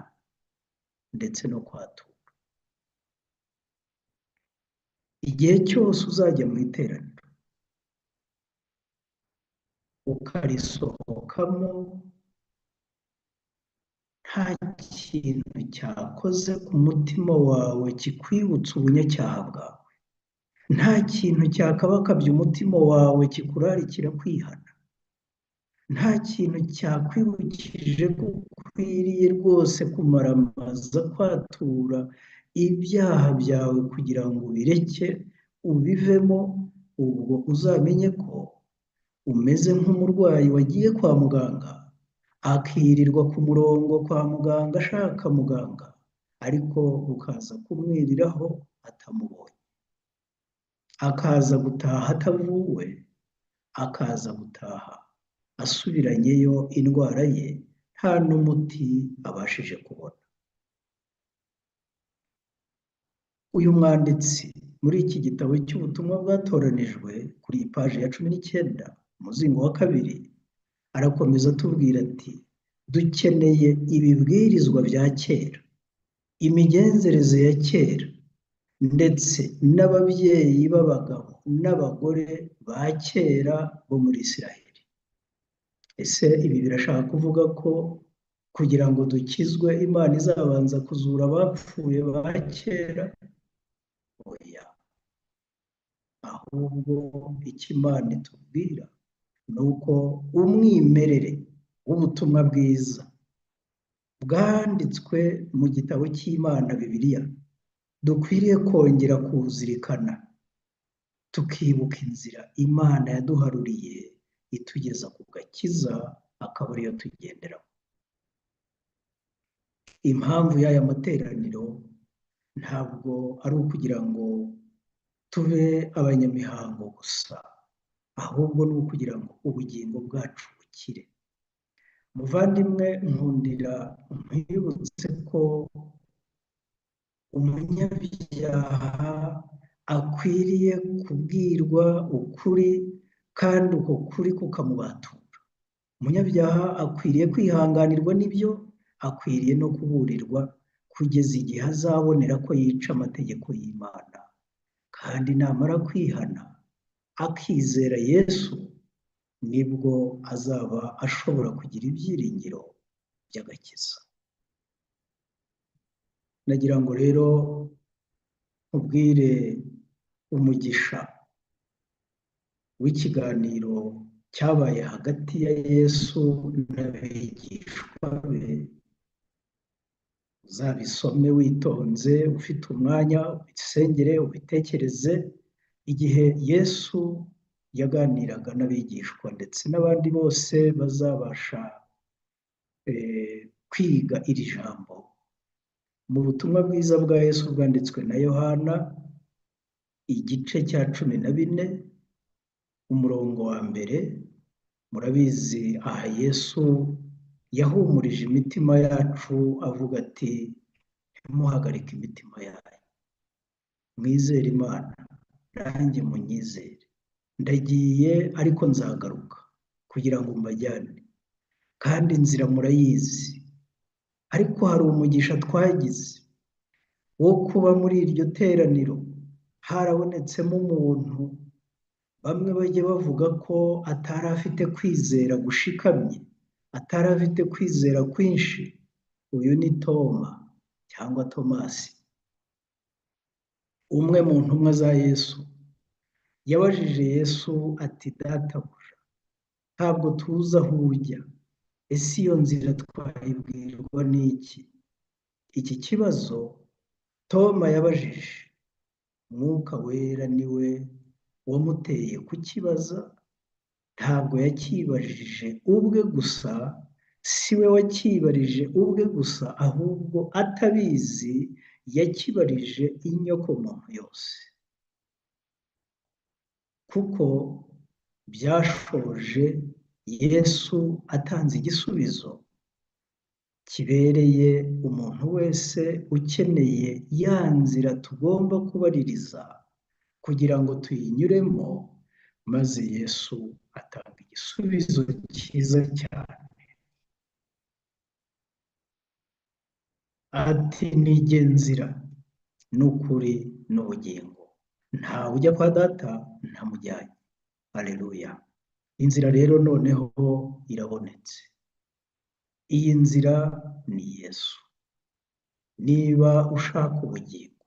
Speaker 4: ndetse no kwatura. Igihe cyose uzajya mu iteraniro ukarisohokamo nta kintu cyakoze ku mutima wawe kikwibutsa ubunyacyaha bwawe, nta kintu cyakabakabye umutima wawe kikurarikira kwihana, nta kintu cyakwibukije ko ukwiriye rwose kumaramaza kwatura ibyaha byawe kugira ngo ubireke ubivemo, ubwo uzamenye ko umeze nk'umurwayi wagiye kwa muganga akirirwa ku murongo kwa muganga ashaka muganga, ariko ukaza kumwiriraho atamubonye, akaza gutaha atavuwe, akaza gutaha asubiranyeyo indwara ye nta n'umuti abashije kubona. Uyu mwanditsi muri iki gitabo cy'ubutumwa bwatoranijwe kuri iyi paji ya 19 umuzingo wa 2 arakomeza atubwira ati dukeneye ibibwirizwa bya kera, imigenzereze ya kera, ndetse n'ababyeyi b'abagabo n'abagore ba kera bo muri Isiraheli. Ese ibi birashaka kuvuga ko kugira ngo dukizwe Imana izabanza kuzura abapfuye ba kera? Oya, ahubwo icyo Imana itubwira ni uko umwimerere w'ubutumwa bwiza bwanditswe mu gitabo cy'Imana Bibiliya dukwiriye kongera kuwuzirikana, tukibuka inzira Imana yaduharuriye itugeza ku gakiza, akaba ariyo tugenderaho. Impamvu y'aya materaniro ntabwo ari ukugira ngo tube abanyamihango gusa, ahubwo ni ukugira ngo ubugingo bwacu bukire. Muvandimwe, nkundira nkwibutse ko umunyabyaha akwiriye kubwirwa ukuri kandi uko kuri kukamubatura. Umunyabyaha akwiriye kwihanganirwa n'ibyo, akwiriye no kuburirwa kugeza igihe azabonera ko yica amategeko y'Imana, kandi namara kwihana akizera Yesu, nibwo azaba ashobora kugira ibyiringiro by'agakiza. Nagira ngo rero nkubwire umugisha w'ikiganiro cyabaye hagati ya Yesu n'abigishwa be. Uzabisome witonze, ufite umwanya, ubisengere, ubitekereze. Igihe Yesu yaganiraga n'abigishwa ndetse n'abandi bose bazabasha kwiga iri jambo, mu butumwa bwiza bwa Yesu bwanditswe na Yohana, igice cya 14, umurongo wa 1. Murabizi, aha Yesu yahumurije imitima yacu avuga ati, ntimuhagarike imitima yanyu, mwizere Imana, nanjye munyizere. Ndagiye ariko nzagaruka kugira ngo mbajyane, kandi inzira murayizi. Ariko hari umugisha twagize wo kuba muri iryo teraniro harabonetsemo umuntu bamwe bajya bavuga ko atari afite kwizera gushikamye, atari afite kwizera kwinshi. Uyu ni Toma cyangwa Tomasi, umwe mu ntumwa za Yesu. Yabajije Yesu ati, databuja, ntabwo tuzi aho ujya, ese iyo nzira twayibwirwa n'iki? Iki kibazo Toma yabajije, Mwuka Wera niwe wamuteye kukibaza. Ntabwo yakibajije ubwe gusa, si we wakibarije ubwe gusa, ahubwo atabizi yakibarije inyokomuntu yose, kuko byashoje Yesu atanze igisubizo kibereye umuntu wese ukeneye ya nzira tugomba kubaririza kugira ngo tuyinyuremo, maze Yesu atanga igisubizo cyiza cyane. Ati, ni jye nzira n'ukuri n'ubugingo, ntawe ujya kwa data ntamujyanye. Haleluya! Inzira rero noneho irabonetse. Iyi nzira ni Yesu. Niba ushaka ubugingo,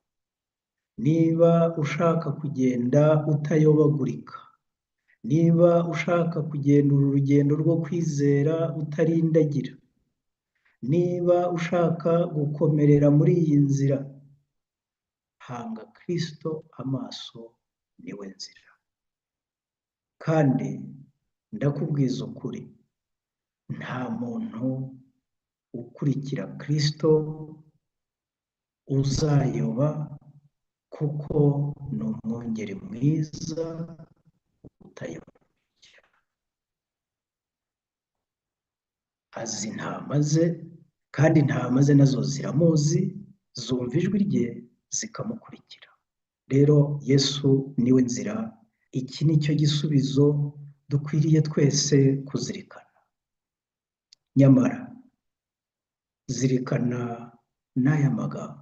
Speaker 4: niba ushaka kugenda utayobagurika, niba ushaka kugenda uru rugendo rwo kwizera utarindagira, niba ushaka gukomerera muri iyi nzira, hanga Kristo amaso, niwe nzira. Kandi ndakubwiza ukuri, nta muntu ukurikira Kristo uzayoba, kuko ni umwungeri mwiza utayoba. Azi intama ze, kandi intama ze nazo ziramuzi, zumva ijwi rye zikamukurikira. Rero Yesu niwe nzira. Iki ni cyo gisubizo dukwiriye twese kuzirikana. Nyamara zirikana n'aya magambo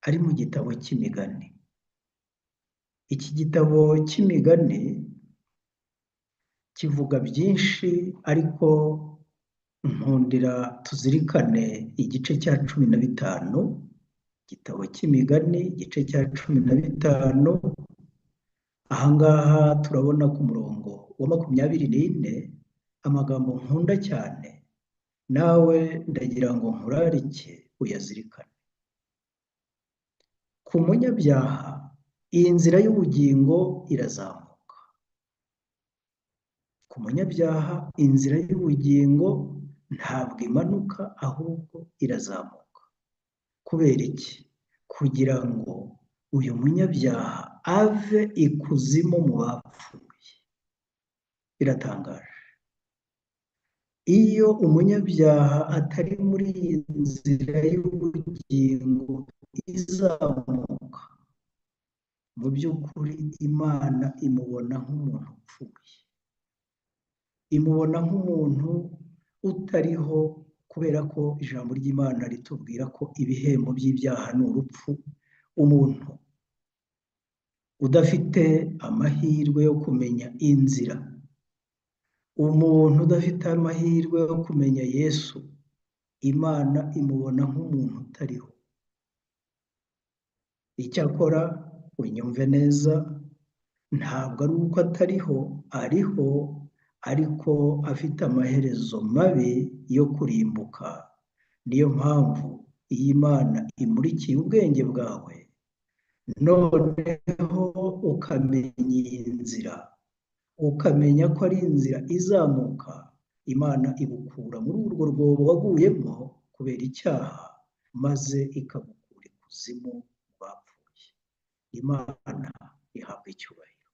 Speaker 4: ari mu gitabo cy'imigani. Iki gitabo cy'imigani kivuga byinshi, ariko nkundira tuzirikane igice cya 15, igitabo cy'imigani igice cya 15. Ahangaha turabona ku murongo wa 24 amagambo nkunda cyane, nawe ndagira ngo nkurarike uyazirikane. Ku munyabyaha iyi nzira y'ubugingo irazamuka. Ku munyabyaha inzira y'ubugingo ntabwo imanuka, ahubwo irazamuka. Kubera iki? Kugira ngo uyu munyabyaha ave ikuzimu mu bapfuye. Biratangaje. Iyo umunyabyaha atari muri iyi nzira y'ubugingo izamuka, mu by'ukuri Imana imubona nk'umuntu upfuye, imubona nk'umuntu utariho, kubera ko ijambo ry'Imana ritubwira ko ibihembo by'ibyaha ni urupfu. Umuntu udafite amahirwe yo kumenya inzira, umuntu udafite amahirwe yo kumenya Yesu, Imana imubona nk'umuntu utariho. Icyakora unyumve neza, ntabwo ari uko atariho, ariho, ariko afite amaherezo mabi yo kurimbuka. Niyo mpamvu iyo Imana imurikiye ubwenge bwawe, noneho ukamenya iyi nzira, ukamenya ko ari inzira izamuka, Imana igukura muri urwo rwobo waguyemo kubera icyaha, maze ikagukura ikuzimu mu bapfuye. Imana ihabwa icyubahiro.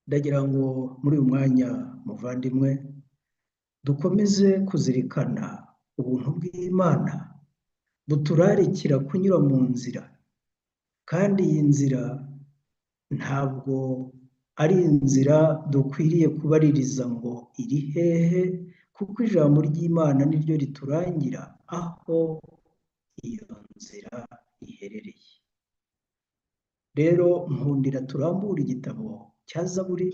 Speaker 4: Ndagira ngo muri uyu mwanya, muvandimwe, dukomeze kuzirikana ubuntu bw'Imana buturarikira kunyura mu nzira, kandi iyi nzira ntabwo ari inzira dukwiriye kubaririza ngo iri hehe, kuko ijambo ry'Imana niryo riturangira aho iyo nzira iherereye. Rero nkundira turambure igitabo cya Zaburi,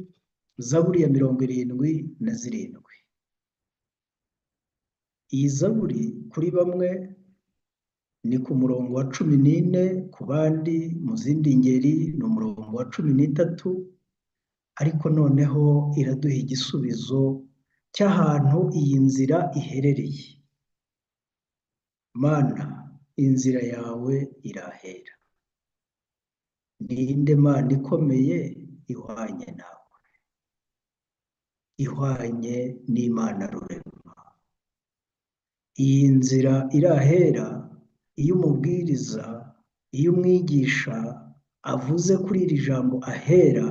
Speaker 4: Zaburi ya 77. Iyi Zaburi kuri bamwe ni ku murongo wa 14, ku bandi mu zindi ngeri ni umurongo wa 13, ariko noneho iraduha igisubizo cy'ahantu iyi nzira iherereye. Mana, inzira yawe irahera. Ninde Mana ikomeye ihwanye nawe? Ihwanye n'Imana rurema. Iyi nzira irahera. Iyo umubwiriza, iyo umwigisha avuze kuri iri jambo ahera,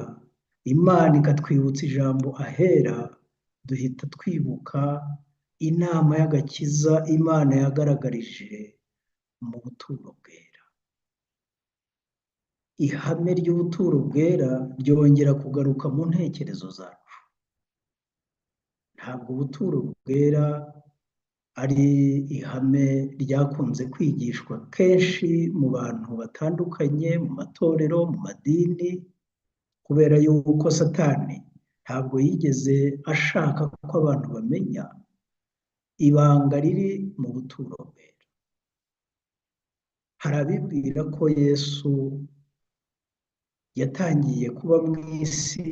Speaker 4: Imana ikatwibutsa ijambo ahera, duhita twibuka inama y'agakiza Imana yagaragarije mu buturo bwera. Ihame ry'ubuturo bwera ryongera kugaruka mu ntekerezo zacu. Ntabwo ubuturo bwera ari ihame ryakunze kwigishwa kenshi mu bantu batandukanye, mu matorero, mu madini, kubera yuko Satani ntabwo yigeze ashaka ko abantu bamenya ibanga riri mu buturo bwera. Hari abibwira ko Yesu yatangiye kuba mu isi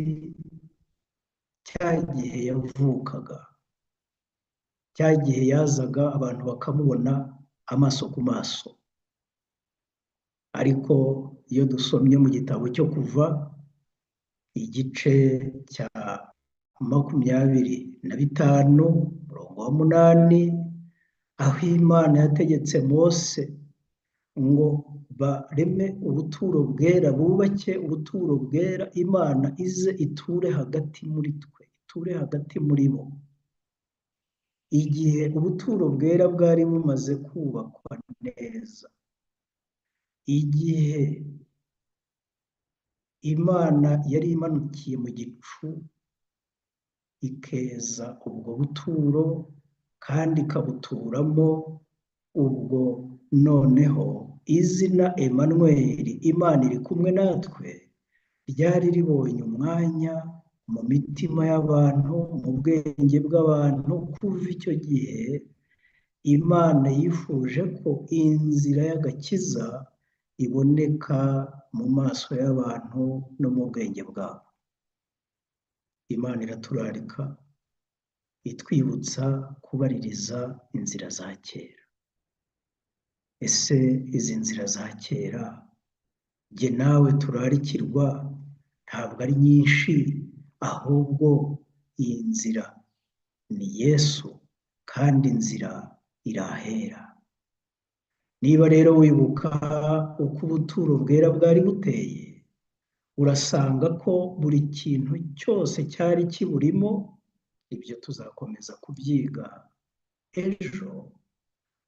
Speaker 4: cya gihe yavukaga, cya gihe yazaga abantu bakamubona amaso ku maso. Ariko iyo dusomye mu gitabo cyo Kuva igice cya 25 umurongo wa 8, aho Imana yategetse Mose ngo bareme ubuturo bwera, bubake ubuturo bwera, Imana ize iture hagati muri twe, iture hagati muri bo. Igihe ubuturo bwera bwari bumaze kubakwa neza, igihe Imana yari imanukiye mu gicu ikeza ubwo buturo kandi ikabuturamo, ubwo noneho izina Emmanuel, Imana iri kumwe natwe, ryari ribonye umwanya mu mitima y'abantu, mu bwenge bw'abantu. Kuva icyo gihe Imana yifuje ko inzira y'agakiza iboneka mu maso y'abantu no mu bwenge bwabo. Imana iraturarika itwibutsa kubaririza inzira za kera. Ese izi nzira za kera jye nawe turarikirwa ntabwo ari nyinshi, ahubwo iyi nzira ni Yesu kandi inzira irahera. Niba rero wibuka uko ubuturo bwera bwari buteye, urasanga ko buri kintu cyose cyari kiburimo. Ibyo tuzakomeza kubyiga ejo.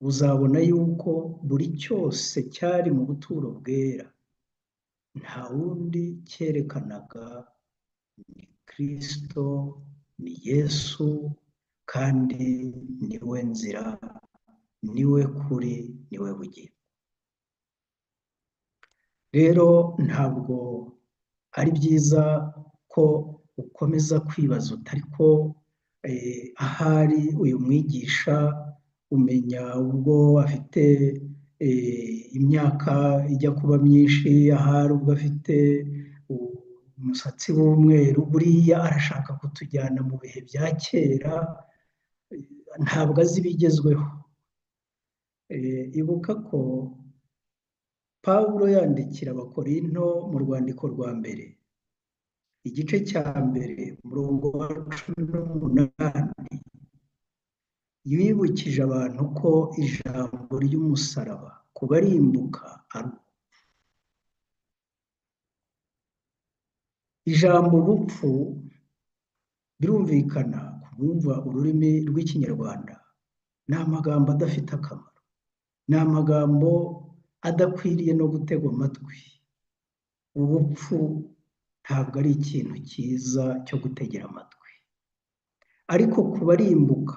Speaker 4: Uzabona yuko buri cyose cyari mu buturo bwera nta wundi cyerekanaga, ni Kristo, ni Yesu, kandi niwe nzira, niwe kuri, niwe bugingo. Rero ntabwo ari byiza ko ukomeza kwibaza utari ko ahari uyu mwigisha umenya ubwo afite imyaka ijya kuba myinshi, ahari ubwo afite umusatsi w'umweru, buriya arashaka kutujyana mu bihe bya kera, ntabwo azi ibigezweho. Ibuka ko Pawulo yandikira Abakorinto mu rwandiko rwa mbere, igice cya mbere umurongo wa 18, yibukije abantu ko ijambo ry'umusaraba kubarimbuka ari ijambo ubupfu. Birumvikana kumwumva ururimi rw'ikinyarwanda ni amagambo adafite akamaro, ni amagambo adakwiriye no gutegwa amatwi. Ubupfu ntabwo ari ikintu cyiza cyo gutegera amatwi, ariko kubarimbuka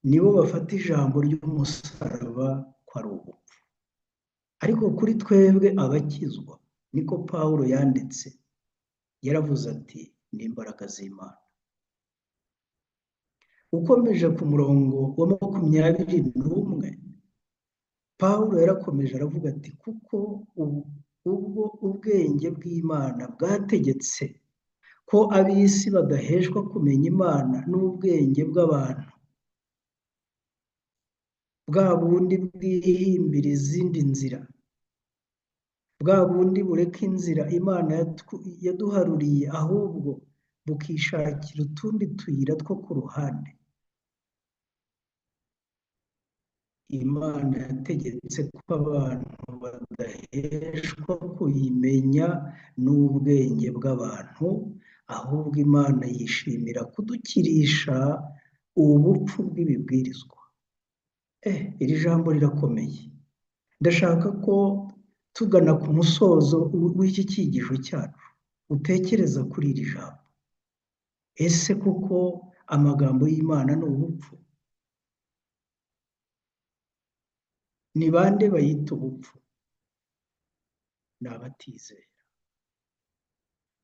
Speaker 4: nibo bafata ijambo ry'umusaraba ko ari ubupfu. Ariko kuri twebwe abakizwa, niko Pawulo yanditse, yaravuze ati ni imbaraga z'Imana. Ukomeje ku murongo wa 21, Pawulo yarakomeje aravuga ati kuko ubwo ubwenge bw'Imana bwategetse ko ab'isi badaheshwa kumenya Imana n'ubwenge bw'abantu, bwa bundi bwihimbira izindi nzira, bwa bundi bureka inzira Imana yaduharuriye, ahubwo bukishakira utundi tuyira two ku ruhande. Imana yategetse ko abantu badaheshwa kuyimenya n'ubwenge bw'abantu, ahubwo Imana yishimira kudukirisha ubupfu bw'ibibwirizwa. Iri jambo rirakomeye. Ndashaka ko tugana ku musozo w'iki cyigisho cyacu utekereza kuri iri jambo. Ese kuko amagambo y'Imana ni ubupfu? Ni bande bayita ubupfu? Ni abatizera.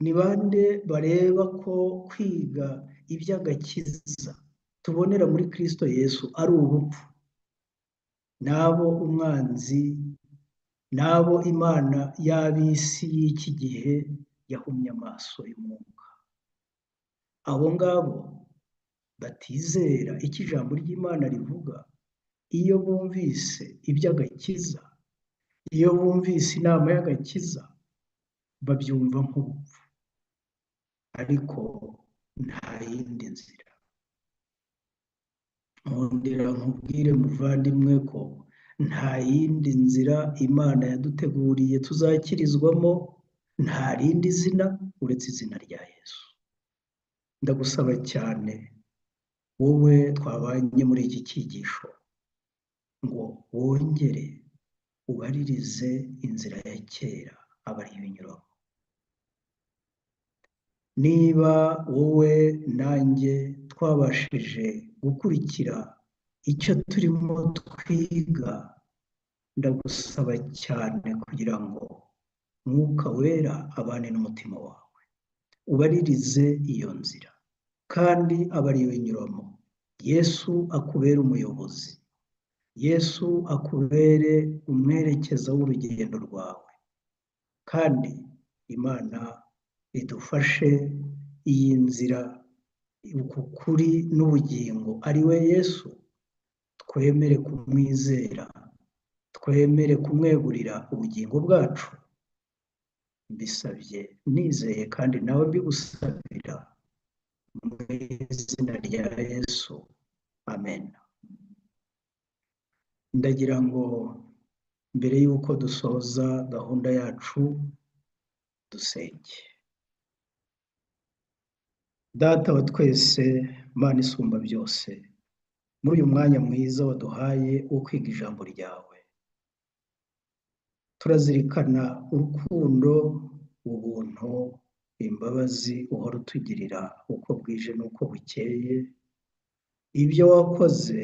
Speaker 4: Ni bande bareba ko kwiga iby'agakiza tubonera muri Kristo Yesu ari ubupfu? N'abo umwanzi, n'abo Imana y'ab'isi y'iki gihe yahumye amaso y'umwuka. Abo ngabo batizera icyo ijambo ry'Imana rivuga, iyo bumvise iby'agakiza, iyo bumvise inama y'agakiza, babyumva nk'ubupfu. Ariko nta yindi nzira. Nkundira nkubwire muvandimwe ko nta yindi nzira Imana yaduteguriye tuzakirizwamo, nta rindi zina uretse izina rya Yesu. Ndagusaba cyane wowe twabanye muri iki cyigisho ngo wongere ubaririze inzira ya kera abari ibinyuramo. Niba wowe nanjye twabashije gukurikira icyo turimo twiga, ndagusaba cyane kugira ngo Mwuka Wera abane n'umutima wawe. ubaririze iyo nzira kandi abe ariyo nyuramo. Yesu akubere umuyobozi, Yesu akubere umwerekeza w'urugendo rwawe, kandi Imana idufashe iyi nzira, uku kuri n'ubugingo ari we Yesu, twemere kumwizera, twemere kumwegurira ubugingo bwacu. Mbisabye nizeye kandi nawe mbigusabira mu izina rya Yesu, amen. Ndagira ngo mbere y'uko dusoza gahunda yacu dusenge. Data wa twese, Mana isumba byose, muri uyu mwanya mwiza waduhaye wo kwiga ijambo ryawe, turazirikana urukundo, ubuntu, imbabazi uhora utugirira uko bwije n'uko bukeye. Ibyo wakoze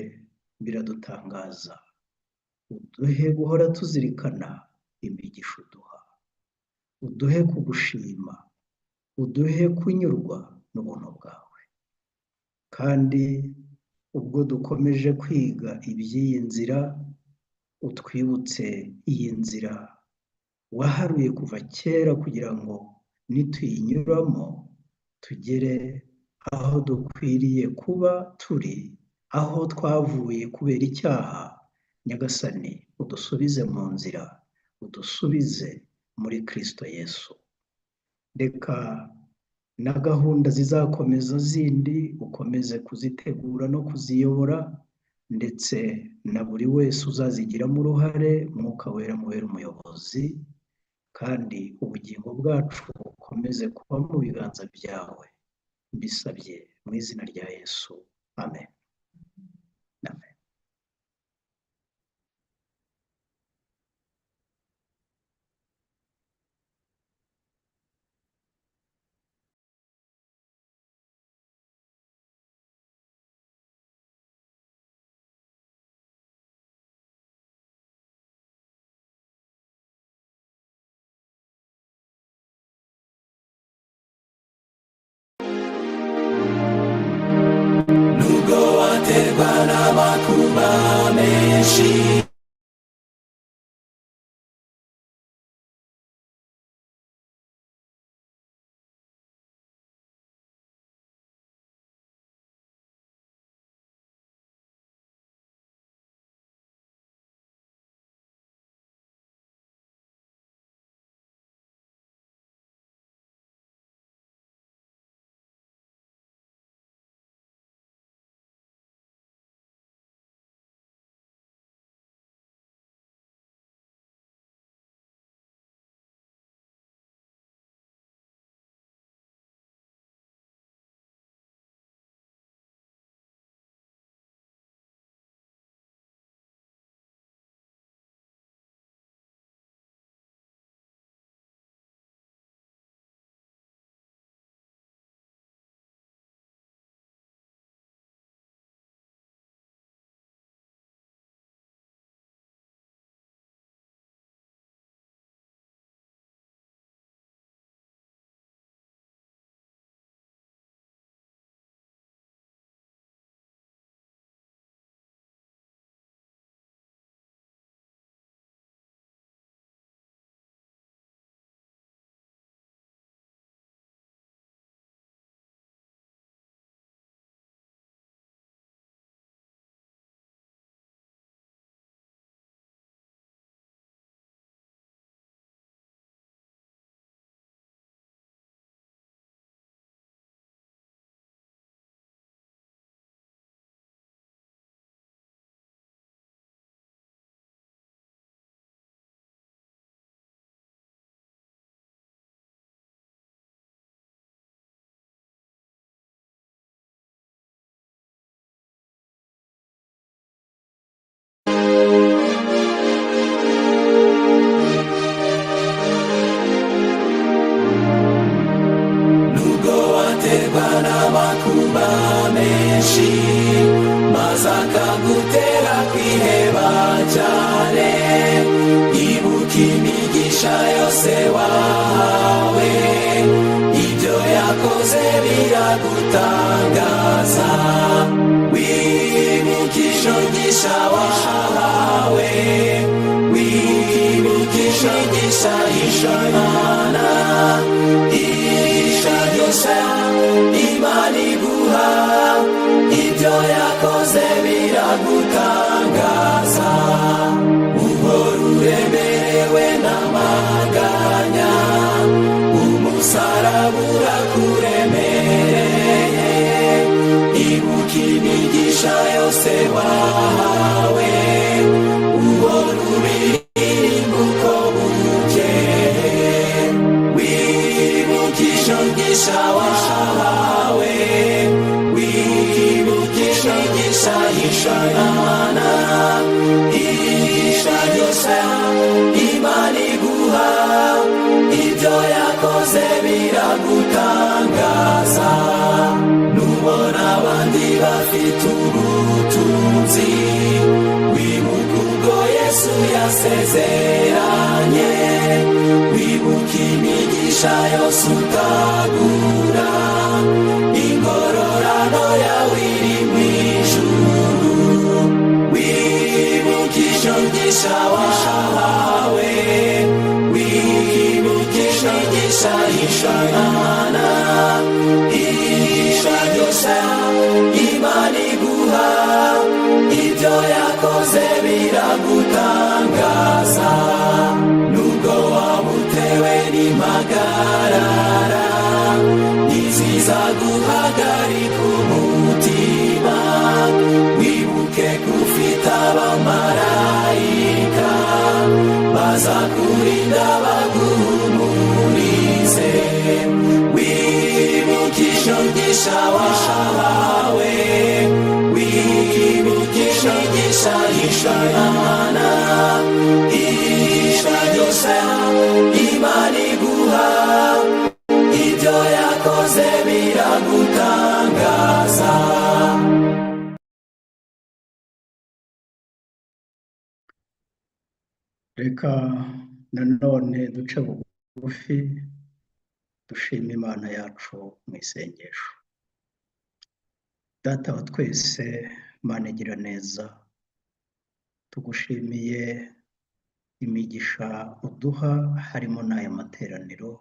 Speaker 4: biradutangaza. Uduhe guhora tuzirikana imigisha uduha, uduhe kugushima, uduhe kunyurwa n'ubuntu bwawe. Kandi ubwo dukomeje kwiga iby'iyi nzira, utwibutse iyi nzira waharuye kuva kera kugira ngo nituyinyuramo tugere aho dukwiriye kuba turi, aho twavuye kubera icyaha. Nyagasani, udusubize mu nzira, udusubize muri Kristo Yesu. Reka na gahunda zizakomeza zindi ukomeze kuzitegura no kuziyobora, ndetse na buri wese uzazigiramo uruhare, Mwuka Wera mubere umuyobozi, kandi ubugingo bwacu bukomeze kuba mu biganza byawe. Mbisabye mu izina rya Yesu, amen. Amen.
Speaker 2: Nubwo waterwa n'amakuba menshi, n'amakuba menshi, maze akagutera kwiheba cyane. Ibuka imigisha yose wahawe, ibyo yakoze biragutangaza wibukisha umugisha wahawe wibukisha umugisha y'Imana igisha ryose Imana iguha ibyo yakoze biragutangaza uhora uremerewe n'amaganya umusaraba urakuremereye ibuka imigisha yose wahawe ubona ubiririmba uko bukeye wibukisha umugisha wahawe wibukisha umugisha y'Imana igisha ryose Imana iguha ibyo yakoze biragutangaza nubona abandi bafite ubutunzi wibuka ubwo Yesu yasezeranye wibuka imigisha yose utagura ingororano yawe iri mu ijuru wibukisha umugisha wahawe wibukisha umugisha y'Imana igisha ryose Imana iguha ibyo yakoze biragutangaza nubwo wabutewe n'impagarara ntiziza guhagarika umutima wibuke ko ufite abamarayika bazakurinda baguhumurize wibukisha umugisha wahawe wibukisha umugisha y'Imana igisha ryose Imana iguha ibyo yakoze biragutangaza.
Speaker 4: Reka nanone duce bugufi dushima Imana yacu mu isengesho. Data wa twese Mana igira neza, tugushimiye imigisha uduha harimo n'aya materaniro.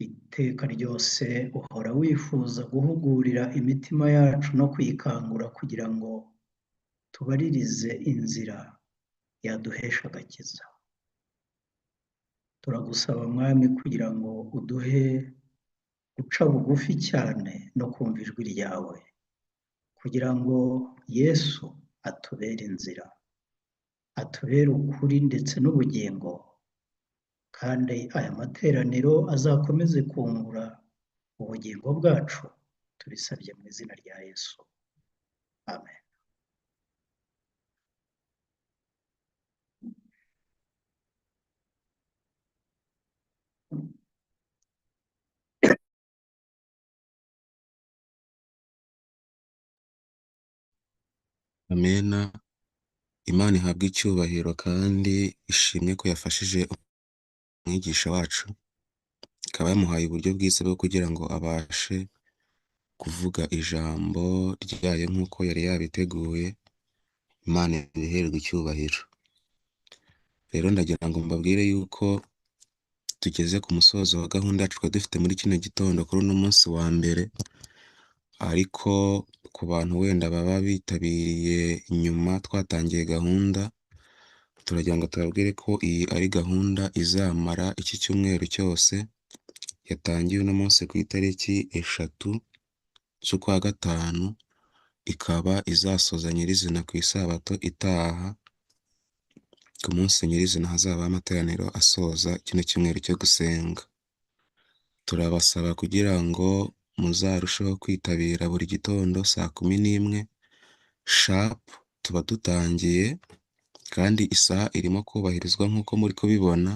Speaker 4: Iteka ryose uhora wifuza guhugurira imitima yacu no kuyikangura kugira ngo tubaririze inzira yaduhesha agakiza. Turagusaba Mwami kugira ngo uduhe guca bugufi cyane no kumva ijwi ryawe, kugira ngo Yesu atubere inzira, atubere ukuri ndetse n'ubugingo, kandi aya materaniro azakomeze kungura ubugingo bwacu, tubisabye mu izina rya Yesu, amen.
Speaker 3: Amena. Imana ihabwe icyubahiro kandi ishimwe ko yafashije umwigisha wacu, ikaba yamuhaye uburyo bwiza bwo kugira ngo abashe kuvuga ijambo ryayo nk'uko yari yabiteguye. Imana ihererwe icyubahiro. Rero ndagira ngo mbabwire yuko tugeze ku musozo wa gahunda yacu twari dufite muri kino gitondo kuri uno munsi wa mbere, ariko ku bantu wenda baba bitabiriye nyuma twatangiye gahunda, turagira ngo tubabwire ko iyi ari gahunda izamara iki cyumweru cyose. Yatangiye uno munsi ku itariki 3 z'ukwa gatanu, ikaba izasoza nyirizina ku isabato itaha. Ku munsi nyirizina hazaba amateraniro asoza kino cyumweru cyo gusenga. Turabasaba kugira ngo muzarusheho kwitabira buri gitondo saa 11 sharp tuba dutangiye, kandi isaha irimo kubahirizwa nk'uko muri kubibona,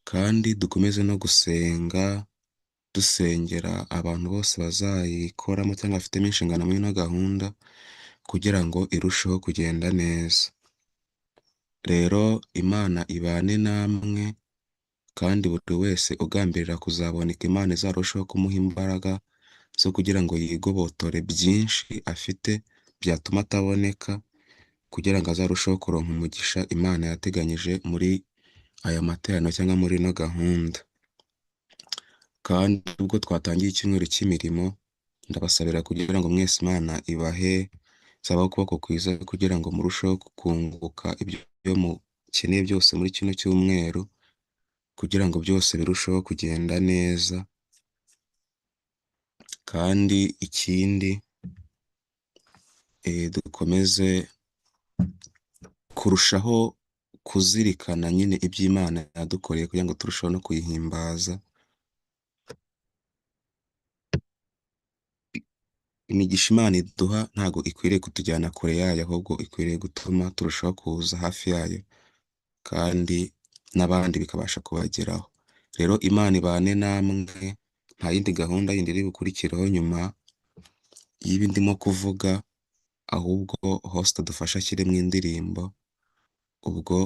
Speaker 3: kandi dukomeze no gusenga dusengera abantu bose bazayikoramo cyangwa bafitemo inshingano muri ino gahunda kugira ngo irusheho kugenda neza. Rero Imana ibane namwe kandi buri wese ugambirira kuzaboneka Imana izarushaho kumuha imbaraga zo kugira ngo yigobotore byinshi afite byatuma ataboneka, kugira ngo azarusheho kuronka umugisha Imana yateganyije muri aya materaniro cyangwa muri ino gahunda. Kandi ubwo twatangiye icyumweru cy'imirimo, ndabasabira kugira ngo mwese Imana ibahe zabaho ukuboko kwiza kugira ngo murusheho kunguka ibyo mukeneye byose muri kino cyumweru, kugira ngo byose birusheho kugenda neza. Kandi ikindi dukomeze kurushaho kuzirikana nyine iby'Imana yadukoreye kugira ngo turusheho no kuyihimbaza. Imigisha Imana iduha ntabwo ikwiriye kutujyana kure yayo, ahubwo ikwiriye gutuma turushaho kuza hafi yayo kandi n'abandi bikabasha kubageraho. Rero Imana ibane namwe, nta yindi gahunda yindi iri bukurikireho nyuma y'ibi ndimo kuvuga, ahubwo host adufasha ashyiremo indirimbo. Ubwo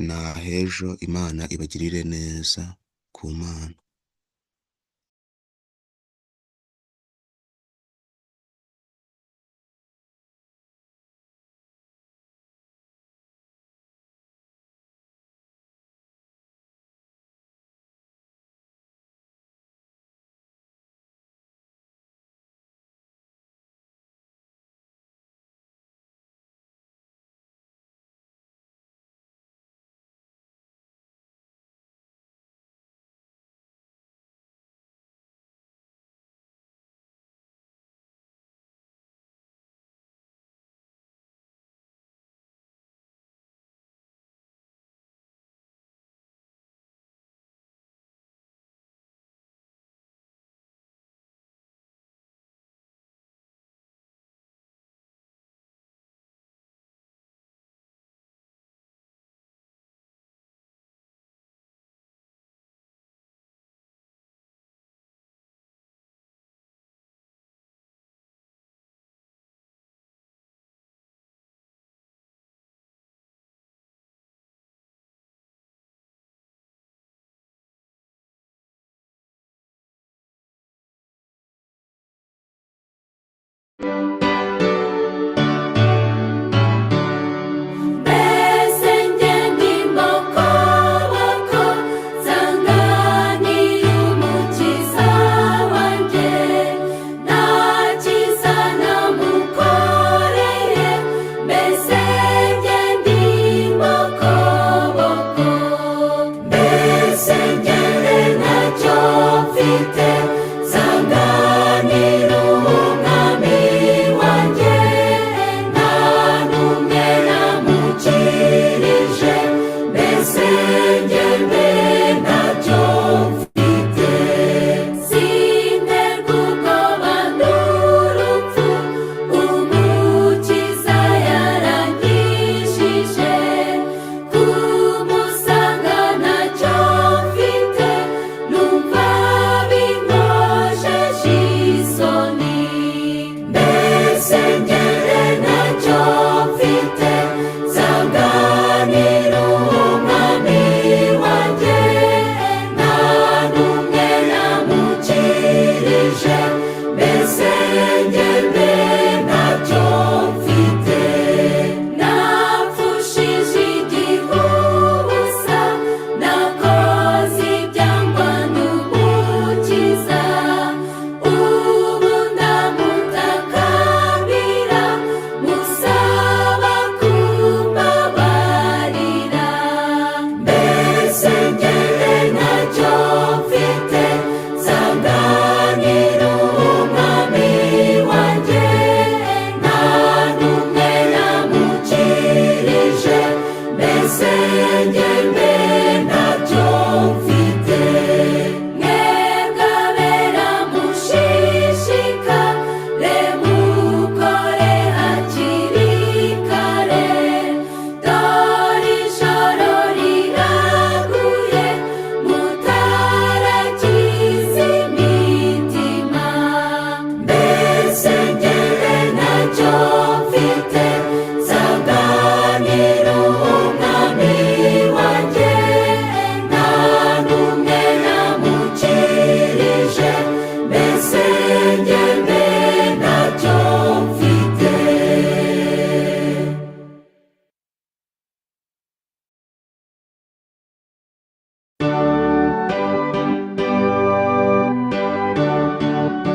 Speaker 3: na hejo, Imana ibagirire neza ku Mana.
Speaker 2: Shall